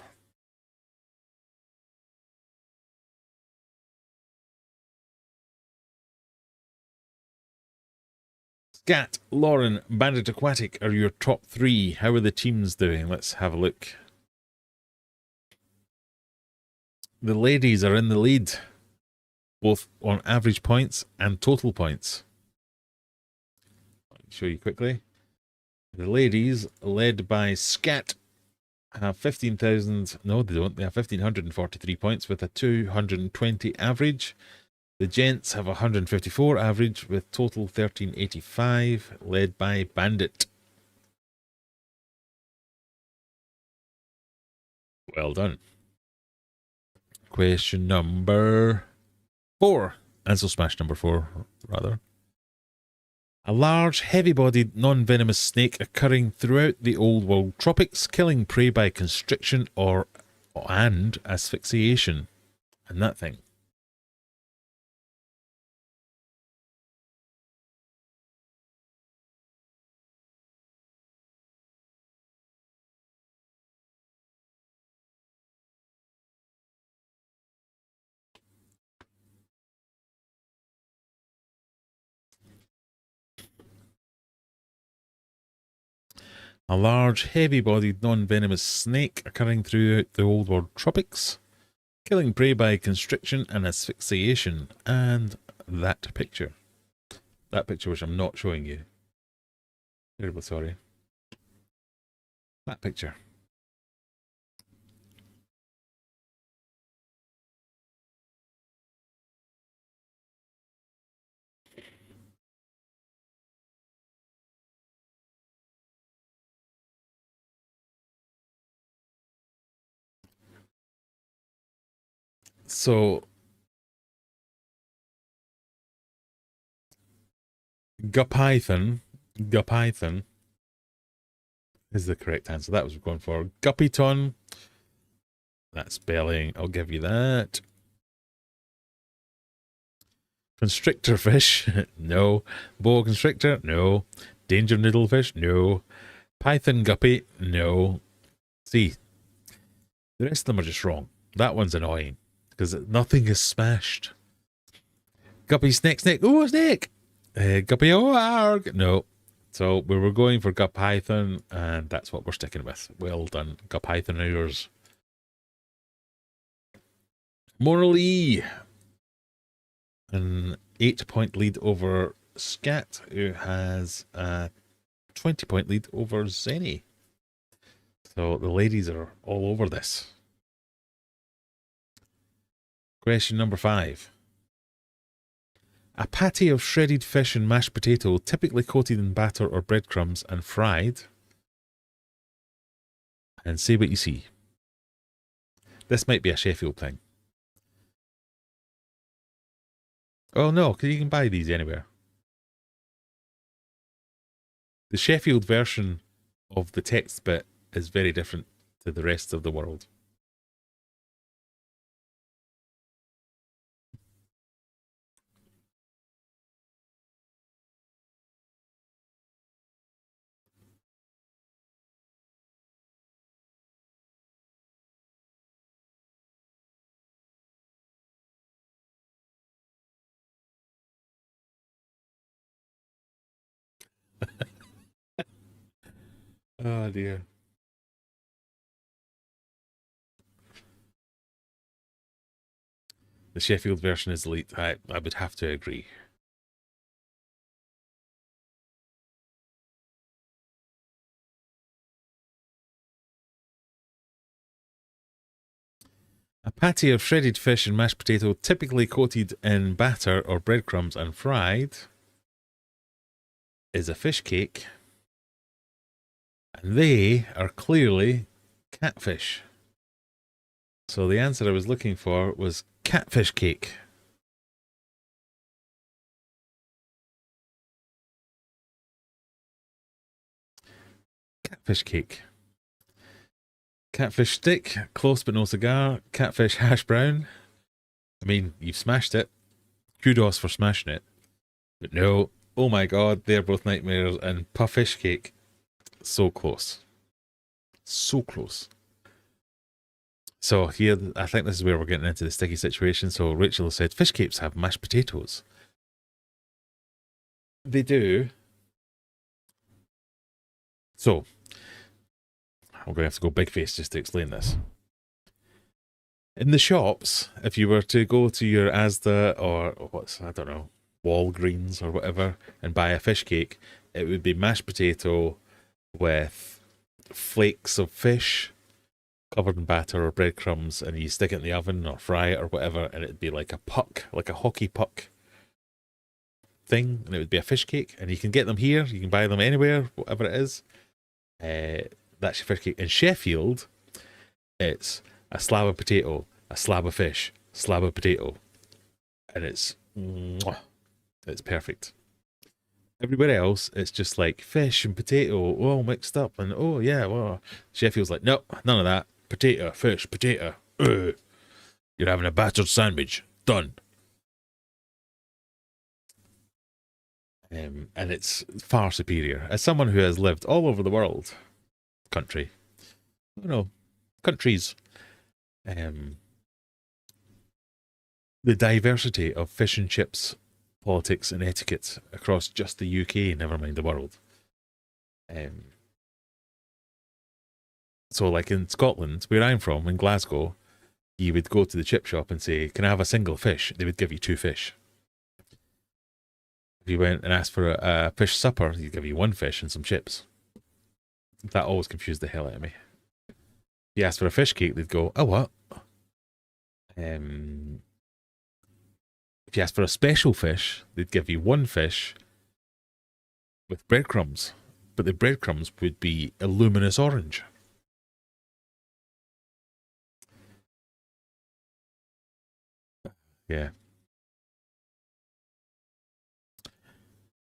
Scat, Lauren, Bandit Aquatic are your top three. How are the teams doing? Let's have a look. The ladies are in the lead, both on average points and total points. I'll show you quickly. The ladies, led by Scat, have 15,000. No, they don't. They have 1,543 points with a 220 average. The gents have 154 average with total 1385, led by Bandit. Well done. Question number 4. Answer smash number 4, rather. A large, heavy-bodied, non-venomous snake occurring throughout the Old World tropics, killing prey by constriction and asphyxiation. And that thing. A large, heavy-bodied, non-venomous snake occurring throughout the Old World tropics, killing prey by constriction and asphyxiation. And that picture. That picture which I'm not showing you. Terribly sorry. That picture. So, Gupython is the correct answer. That was going for Guppyton. That spelling, I'll give you that. Constrictor fish, no. Boa constrictor, no. Danger needlefish, no. Python guppy, no. See, the rest of them are just wrong. That one's annoying because nothing is smashed. Guppy, snake, oh, snake. Guppy, oh, arg. No. So we were going for Gupython, and that's what we're sticking with. Well done, Gupythoners. Moral E. An 8-point lead over Scat, who has a 20-point lead over Zenny. So the ladies are all over this. Question number 5. A patty of shredded fish and mashed potato, typically coated in batter or breadcrumbs and fried. And say what you see. This might be a Sheffield thing. Oh no, because you can buy these anywhere. The Sheffield version of the text bit is very different to the rest of the world. Oh dear. The Sheffield version is elite. I would have to agree. A patty of shredded fish and mashed potato, typically coated in batter or breadcrumbs and fried, is a fish cake. And they are clearly catfish. So the answer I was looking for was catfish cake. Catfish cake. Catfish stick, close but no cigar. Catfish hash brown. I mean, you've smashed it. Kudos for smashing it. But no, oh my god, they're both nightmares. And puffish cake, so close. So close. So here, I think this is where we're getting into the sticky situation. So Rachel said, fish cakes have mashed potatoes. They do. So, I'm going to have to go big face just to explain this. In the shops, if you were to go to your Asda or I don't know, Walgreens or whatever, and buy a fish cake, it would be mashed potato with flakes of fish covered in batter or breadcrumbs, and you stick it in the oven or fry it or whatever, and it'd be like a puck, like a hockey puck thing, and it would be a fish cake. And you can get them here, you can buy them anywhere, whatever it is. That's your fish cake. In Sheffield, it's a slab of potato, a slab of fish, slab of potato, and it's perfect. Everywhere else, it's just like fish and potato all mixed up, and oh yeah, well, Sheffield's like, no, none of that. Potato, fish, potato. You're having a battered sandwich. Done. And it's far superior. As someone who has lived all over the world, countries, the diversity of fish and chips, politics and etiquette across just the UK, never mind the world. So like in Scotland, where I'm from, in Glasgow, you would go to the chip shop and say, can I have a single fish? They would give you 2 fish. If you went and asked for a fish supper, they'd give you 1 fish and some chips. That always confused the hell out of me. If you asked for a fish cake, they'd go, oh, what? If you asked for a special fish, they'd give you 1 fish with breadcrumbs. But the breadcrumbs would be a luminous orange. Yeah.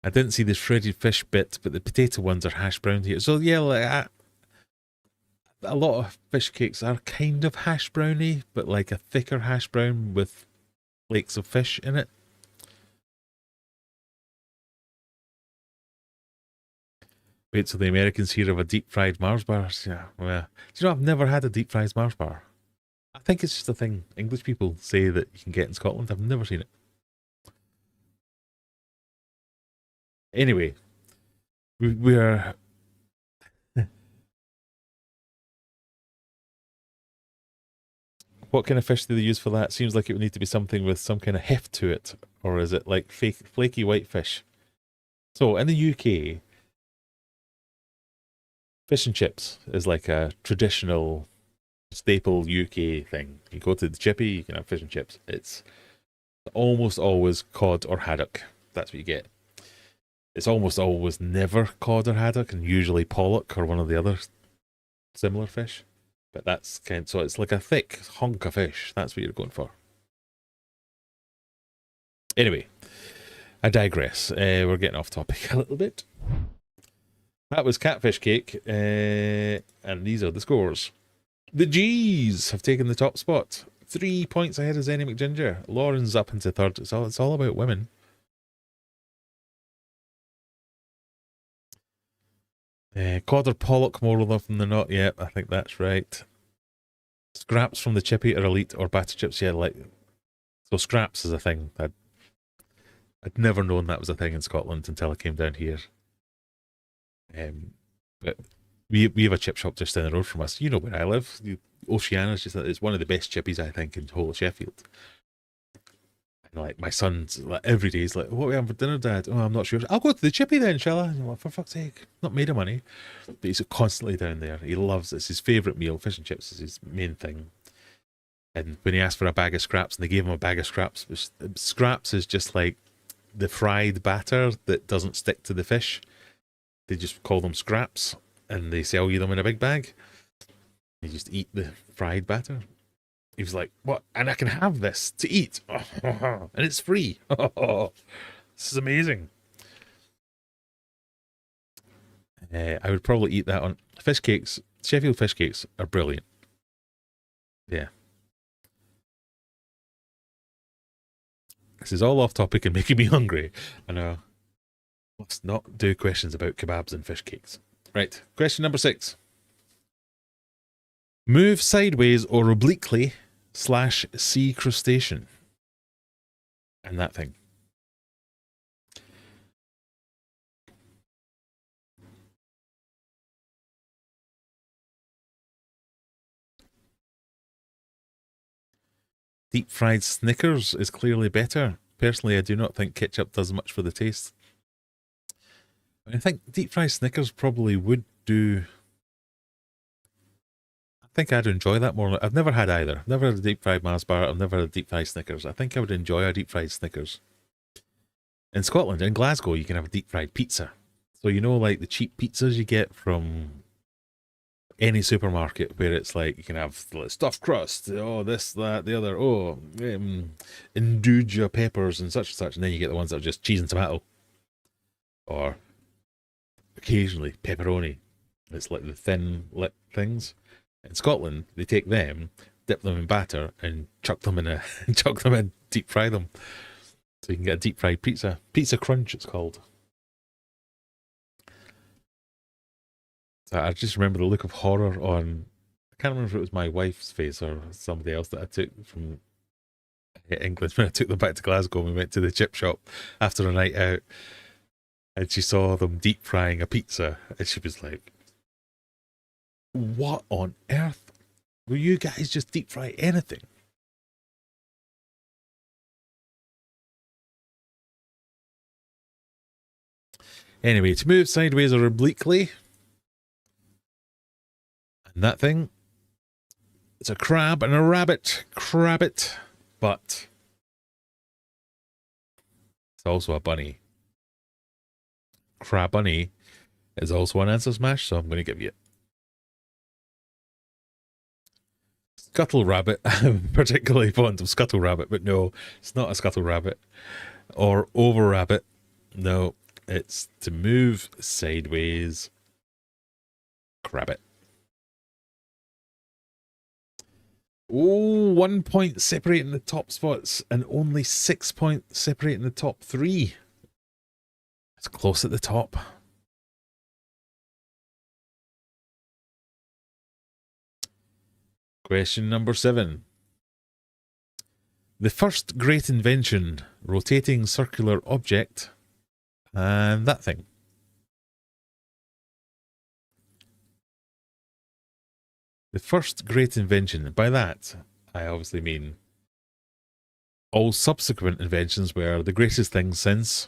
I didn't see the shredded fish bit, but the potato ones are hash brown here. So yeah, like, a lot of fish cakes are kind of hash browny, but like a thicker hash brown with flakes of fish in it. Wait till the Americans hear of a deep fried Mars bar. Yeah, well, do you know, I've never had a deep fried Mars bar. I think it's just a thing English people say that you can get in Scotland. I've never seen it. Anyway, we're what kind of fish do they use for that? Seems like it would need to be something with some kind of heft to it, or is it like fake, flaky white fish? So in the UK, fish and chips is like a traditional staple UK thing. You go to the chippy, you can have fish and chips. It's almost always cod or haddock. That's what you get. It's almost always never cod or haddock, and usually pollock or one of the other similar fish. But that's kind of, so it's like a thick hunk of fish. That's what you're going for. Anyway, I digress. We're getting off topic a little bit. That was catfish cake, and these are the scores. The G's have taken the top spot. 3 points ahead of Zenny McGinger. Lauren's up into third. It's all about women. Cod or pollock more often than not. Yeah, I think that's right. Scraps from the chippy are elite, or batter chips. Yeah, like so. Scraps is a thing. I'd never known that was a thing in Scotland until I came down here. But we have a chip shop just down the road from us. You know where I live. Oceana's just, it's one of the best chippies I think in the whole of Sheffield. And like my son's like every day he's like, "What are we having for dinner, Dad?" "Oh, I'm not sure." "I'll go to the chippy then, shall I?" And I'm like, for fuck's sake, not made of money. But he's constantly down there. He loves it. It's his favourite meal. Fish and chips is his main thing. And when he asked for a bag of scraps, and they gave him a bag of scraps, scraps is just like the fried batter that doesn't stick to the fish. They just call them scraps, and they sell you them in a big bag. You just eat the fried batter. He was like, "What? And I can have this to eat, and it's free." This is amazing. I would probably eat that on fish cakes. Sheffield fish cakes are brilliant. Yeah. This is all off topic and making me hungry. I know. Let's not do questions about kebabs and fish cakes. Right. Question number 6. Move sideways or obliquely / sea crustacean. And that thing. Deep fried Snickers is clearly better. Personally, I do not think ketchup does much for the taste. I think deep fried Snickers probably would do. I think I'd enjoy that more. I've never had either. I've never had a deep fried Mars bar. I've never had a deep fried Snickers. I think I would enjoy a deep fried Snickers. In Scotland, in Glasgow, you can have a deep fried pizza. So you know, like the cheap pizzas you get from any supermarket, where it's like you can have stuffed crust, oh this, that, the other, oh Nduja peppers and such, and then you get the ones that are just cheese and tomato, or occasionally pepperoni. It's like the thin lit things. In Scotland, they take them, dip them in batter, and chuck them in deep fry them. So you can get a deep fried pizza. Pizza crunch, it's called. So I just remember the look of horror on. I can't remember if it was my wife's face or somebody else that I took from England when I took them back to Glasgow and we went to the chip shop after a night out. And she saw them deep frying a pizza, and she was like, "What on earth? Will you guys just deep fry anything?" Anyway, to move sideways or obliquely, and that thing, it's a crab and a rabbit. Crabbit, but it's also a bunny. Crab bunny is also an answer smash, so I'm going to give you it. Scuttle rabbit. I'm particularly fond of scuttle rabbit, but no, it's not a scuttle rabbit. Or over rabbit. No, it's to move sideways. Crabbit. Oh, 1 point separating the top spots and only 6 points separating the top 3. It's close at the top. Question number 7. The first great invention, rotating circular object, and that thing. The first great invention. By that, I obviously mean All subsequent inventions were the greatest thing since.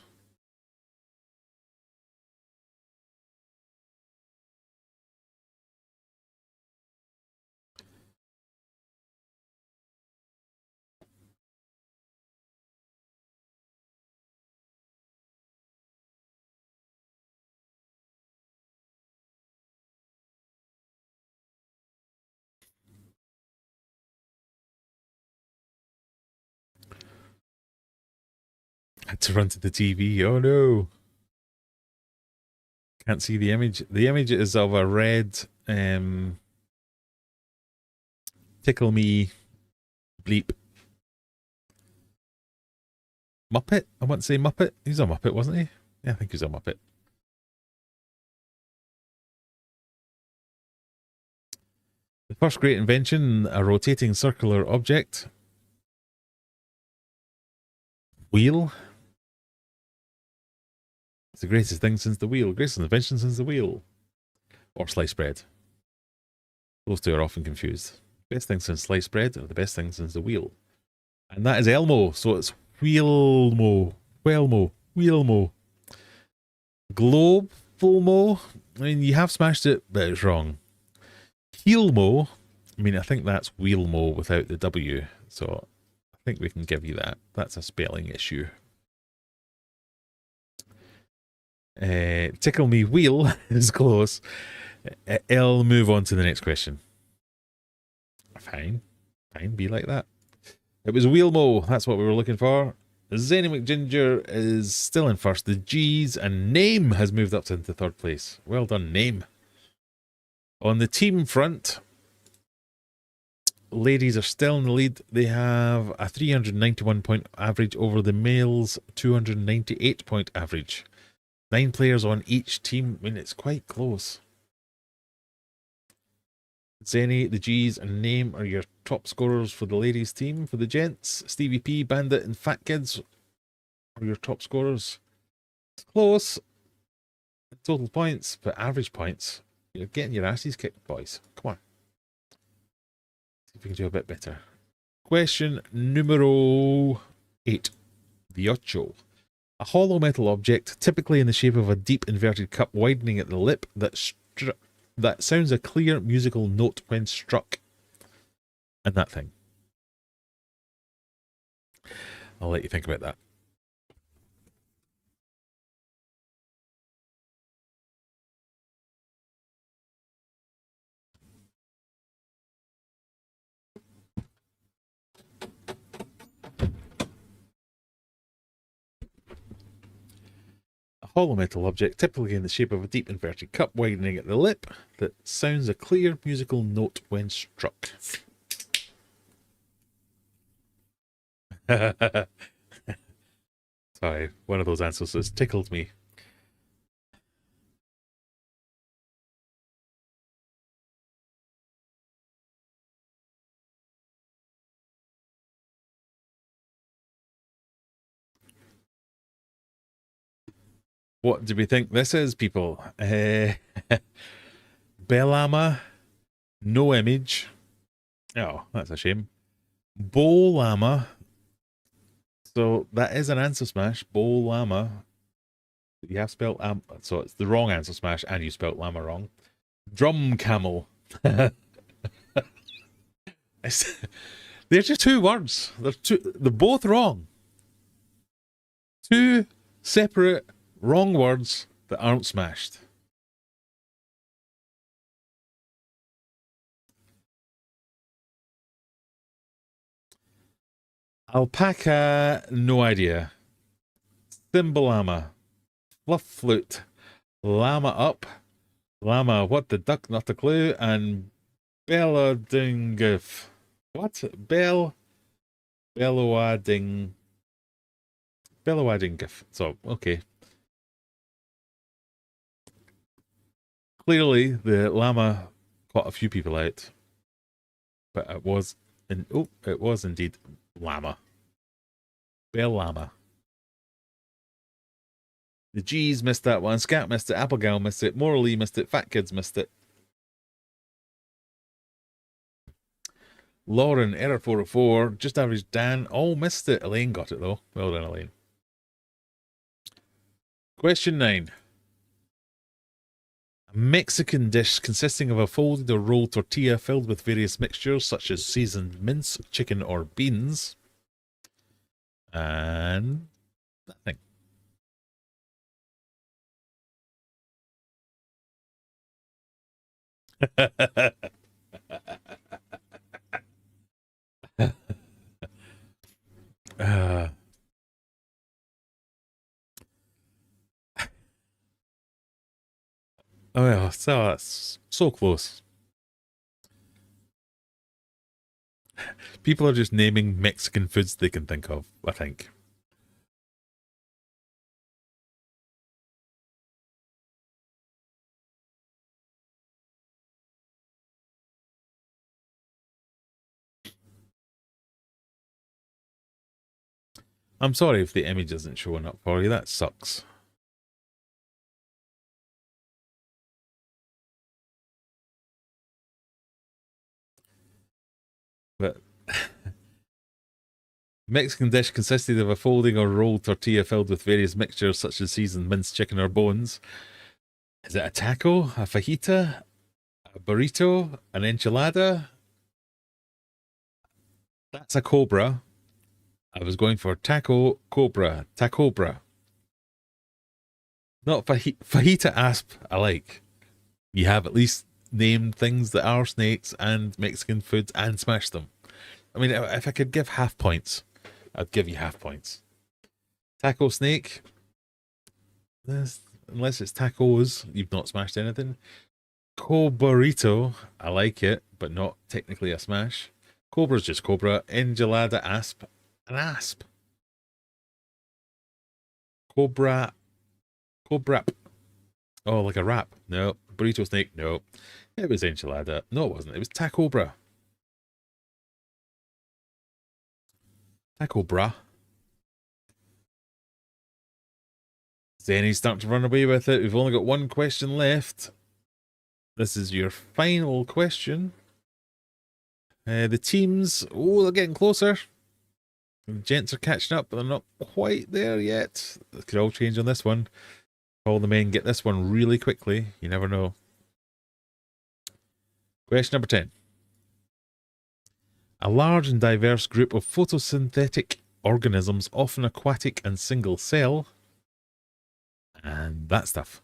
Had to run to the TV. Oh no. Can't see the image. The image is of a red tickle me bleep Muppet. I want to say Muppet. He's a Muppet, wasn't he? Yeah, I think he's a Muppet. The first great invention, a rotating circular object. Wheel. It's the greatest thing since the wheel. Greatest invention since the wheel. Or sliced bread. Those two are often confused. Best thing since sliced bread, or the best thing since the wheel. And that is Elmo, so it's Wheelmo. Whelmo. Wheelmo. Globalmo. I mean, you have smashed it, but it's wrong. Heelmo. I mean, I think that's Wheelmo without the W, so I think we can give you that. That's a spelling issue. Tickle me wheel is close. I'll move on to the next question. Fine. Fine, be like that. It was Wheelmo. That's what we were looking for. Zany McGinger is still in first. The G's and Name has moved up into third place. Well done, Name. On the team front, ladies are still in the lead. They have a 391 point average over the males' 298 point average. 9 players on each team. I mean, it's quite close. Zenny, the G's, and Name are your top scorers for the ladies' team. For the gents, Stevie P, Bandit, and Fat Kids are your top scorers. It's close. Total points, but average points. You're getting your asses kicked, boys. Come on. See if we can do a bit better. Question numero 8. The ocho. A hollow metal object, typically in the shape of a deep inverted cup widening at the lip, that sounds a clear musical note when struck. And that thing. I'll let you think about that. A hollow metal object, typically in the shape of a deep inverted cup widening at the lip, that sounds a clear musical note when struck. Sorry, one of those answers has tickled me. What do we think this is, people? Bellama, no image. Oh, that's a shame. Bolama. So that is an answer smash. Bolama. You have spelled so it's the wrong answer smash, and you spelled llama wrong. Drum camel. They're just 2 words. They're both wrong. 2 separate wrong words that aren't smashed. Alpaca, no idea. Thimbalama. Fluff flute. Llama up. Llama, what the duck, not a clue. And Belladingif. What? Bellowadingif. So, okay. Clearly, the llama caught a few people out. But it was, it was indeed llama. Bell llama. The G's missed that one. Scat missed it. Applegal missed it. Morally missed it. Fat Kids missed it. Lauren, error 404. Just average Dan. All missed it. Elaine got it though. Well done, Elaine. Question 9. A Mexican dish consisting of a folded or rolled tortilla filled with various mixtures such as seasoned mince, chicken, or beans. And nothing. uh, oh yeah, so that's so close. People are just naming Mexican foods they can think of, I think. I'm sorry if the image isn't showing up for you. That sucks. But Mexican dish consisted of a folding or rolled tortilla filled with various mixtures such as seasoned minced chicken or bones. Is it a taco, a fajita, a burrito, an enchilada? That's a cobra. I was going for taco, cobra, tacobra. Not fajita asp, I like. You have at least named things that are snakes and Mexican foods and smashed them. I mean, if I could give half points, I'd give you half points. Taco snake. Unless it's tacos, you've not smashed anything. Coburrito, I like it, but not technically a smash. Cobra's just cobra. Enchilada asp, an asp. Cobra. Oh, like a wrap. No. Burrito snake. No. It was enchilada. No, it wasn't. It was tacobra. Tacobra. Zenny's starting to run away with it. We've only got one question left. This is your final question. The teams, they're getting closer. The gents are catching up, but they're not quite there yet. It could all change on this one. All the men get this one really quickly. You never know. Question number 10. A large and diverse group of photosynthetic organisms, often aquatic and single cell, and that stuff.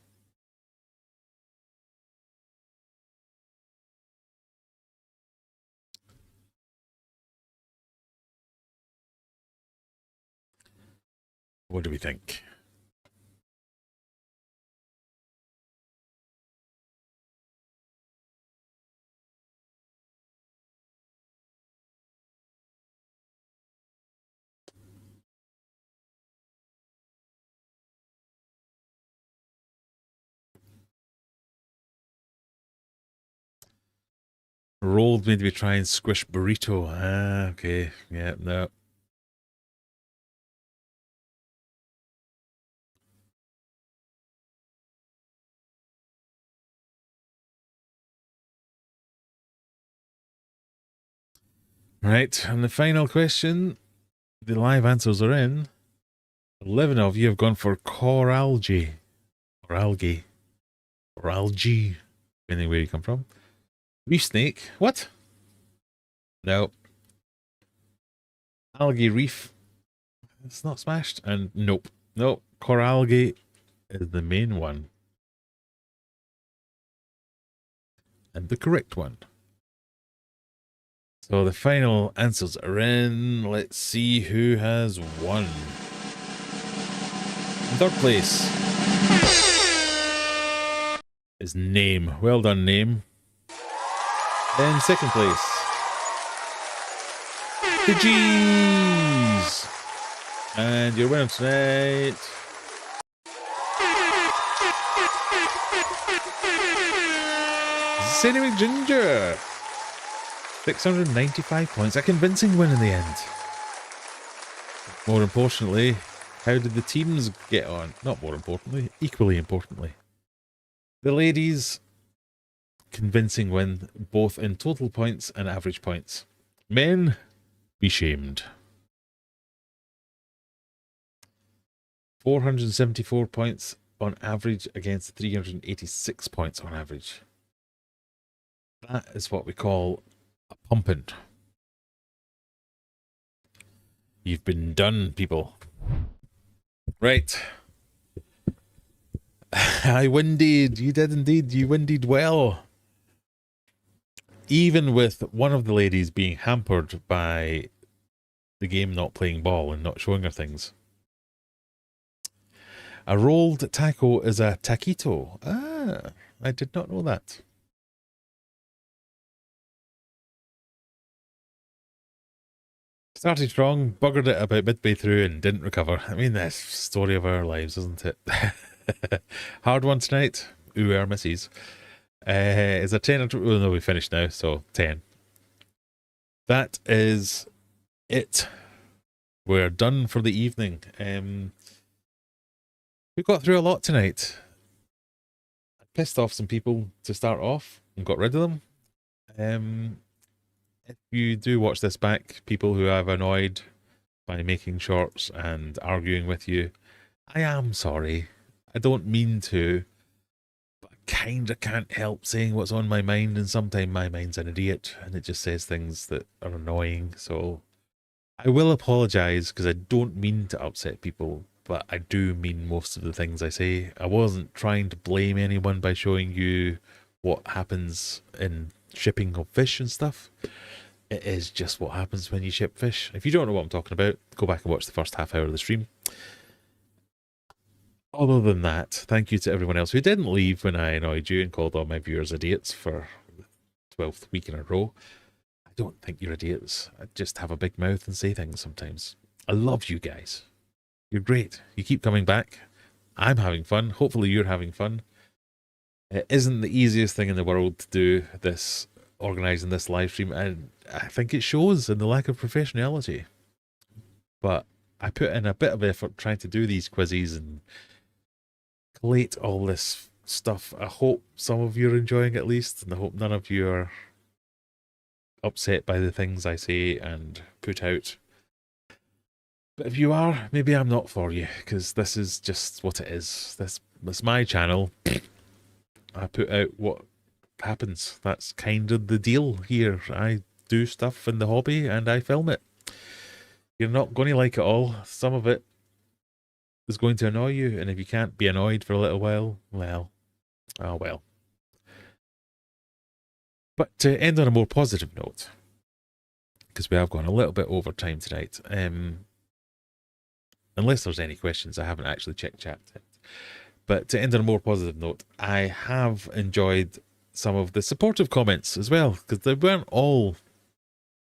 What do we think? Rolled made me try and squish burrito. Ah, okay. Yeah, no. Right, and the final question. The live answers are in. 11 of you have gone for coralgae. Or algae. Or algae. Depending where you come from. Reef snake. What? No. Algae reef. It's not smashed. And nope. Nope. Coralgae is the main one. And the correct one. So the final answers are in. Let's see who has won. In third place is Name. Well done, Name. In second place, the G's. And your winner tonight, Cinnamon Ginger. 695 points. A convincing win in the end. More importantly, how did the teams get on? Not more importantly, equally importantly. The ladies, convincing win, both in total points and average points. Men, be shamed. 474 points on average against 386 points on average. That is what we call a pumping. You've been done, people. Right. I winded. You did indeed. You winded well. Even with one of the ladies being hampered by the game not playing ball and not showing her things. A rolled taco is a taquito. Ah, I did not know that. Started strong, buggered it about midway through and didn't recover. I mean, that's the story of our lives, isn't it? Hard one tonight. Ooh, our misses. Is a 10 or 2? Oh, no, we finished now, so 10. That is it. We're done for the evening. We got through a lot tonight. I pissed off some people to start off and got rid of them. If you do watch this back, people who I've annoyed by making shorts and arguing with you, I am sorry. I don't mean to, but I kinda can't help saying what's on my mind, and sometimes my mind's an idiot and it just says things that are annoying. So I will apologise because I don't mean to upset people, but I do mean most of the things I say. I wasn't trying to blame anyone by showing you what happens in shipping of fish and stuff. It is just what happens when you ship fish. If you don't know what I'm talking about, go back and watch the first half hour of the stream. Other than that, thank you to everyone else who didn't leave when I annoyed you and called all my viewers idiots for the 12th week in a row. I don't think you're idiots. I just have a big mouth and say things sometimes. I love you guys. You're great. You keep coming back. I'm having fun. Hopefully you're having fun. It isn't the easiest thing in the world to do this, organising this live stream, and I think it shows in the lack of professionality. But I put in a bit of effort trying to do these quizzes and collate all this stuff. I hope some of you are enjoying it at least, and I hope none of you are upset by the things I say and put out. But if you are, maybe I'm not for you, because this is just what it is. This is my channel. I put out what happens. That's kind of the deal here. I do stuff in the hobby and I film it. You're not going to like it all. Some of it is going to annoy you, and if you can't be annoyed for a little while, well, oh well. But to end on a more positive note, because we have gone a little bit over time tonight, unless there's any questions, I haven't actually checked chat yet. But to end on a more positive note, I have enjoyed some of the supportive comments as well, because they weren't all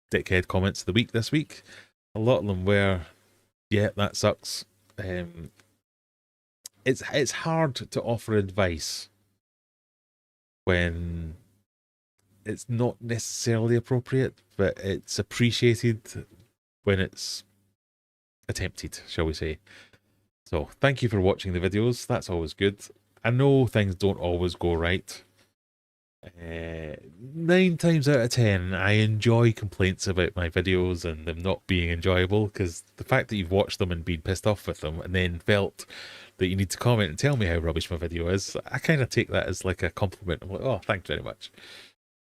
dickhead comments of the week this week. A lot of them were, yeah, that sucks. It's hard to offer advice when it's not necessarily appropriate, but it's appreciated when it's attempted, shall we say. So thank you for watching the videos. That's always good. I know things don't always go right. 9 times out of 10, I enjoy complaints about my videos and them not being enjoyable, because the fact that you've watched them and been pissed off with them and then felt that you need to comment and tell me how rubbish my video is, I kind of take that as like a compliment. I'm like, oh, thanks very much.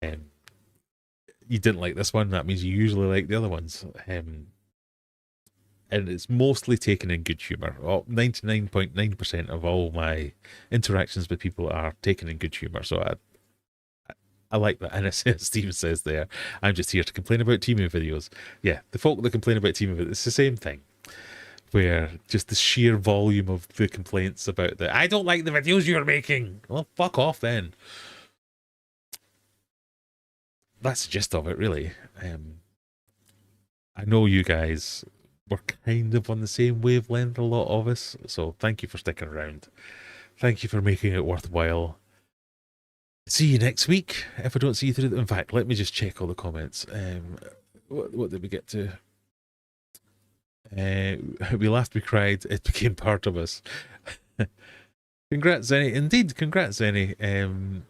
You didn't like this one, that means you usually like the other ones. And it's mostly taken in good humour. 99.9% of all my interactions with people are taken in good humour, so I like that. And as Stephen says there, I'm just here to complain about teaming videos. Yeah, the folk that complain about teaming videos, it's the same thing. Where just the sheer volume of the complaints about the, I don't like the videos you're making. Well, fuck off then. That's the gist of it, really. I know you guys were kind of on the same wavelength, a lot of us, so thank you for sticking around. Thank you for making it worthwhile. See you next week. If I don't see you through, in fact, let me just check all the comments. What did we get to? We laughed, we cried, it became part of us. Congrats, Zenny. Indeed, congrats, Zenny.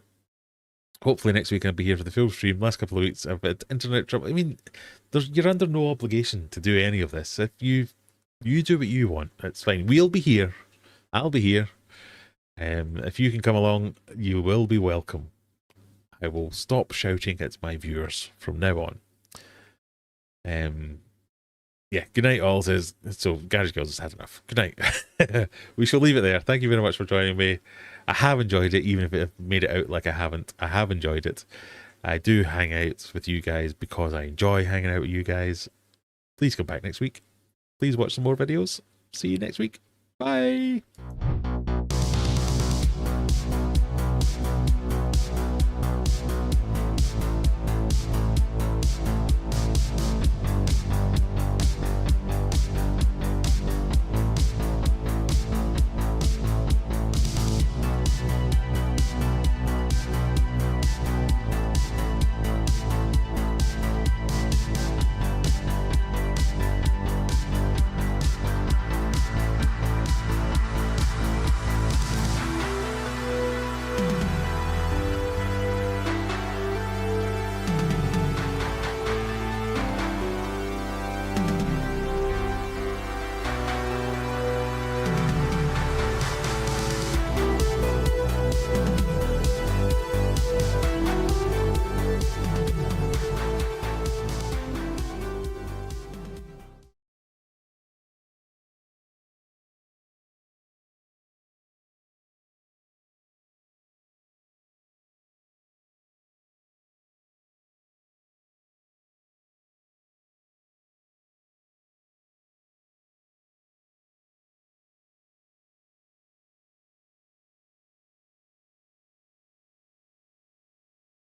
Hopefully next week I'll be here for the full stream. Last couple of weeks I've had internet trouble. I mean, you're under no obligation to do any of this. If you do what you want, it's fine. We'll be here. I'll be here. If you can come along, you will be welcome. I will stop shouting at my viewers from now on. Yeah, good night all. Says so. Garage Girls has had enough. Good night. We shall leave it there. Thank you very much for joining me. I have enjoyed it, even if it made it out like I haven't. I have enjoyed it. I do hang out with you guys because I enjoy hanging out with you guys. Please come back next week. Please watch some more videos. See you next week. Bye.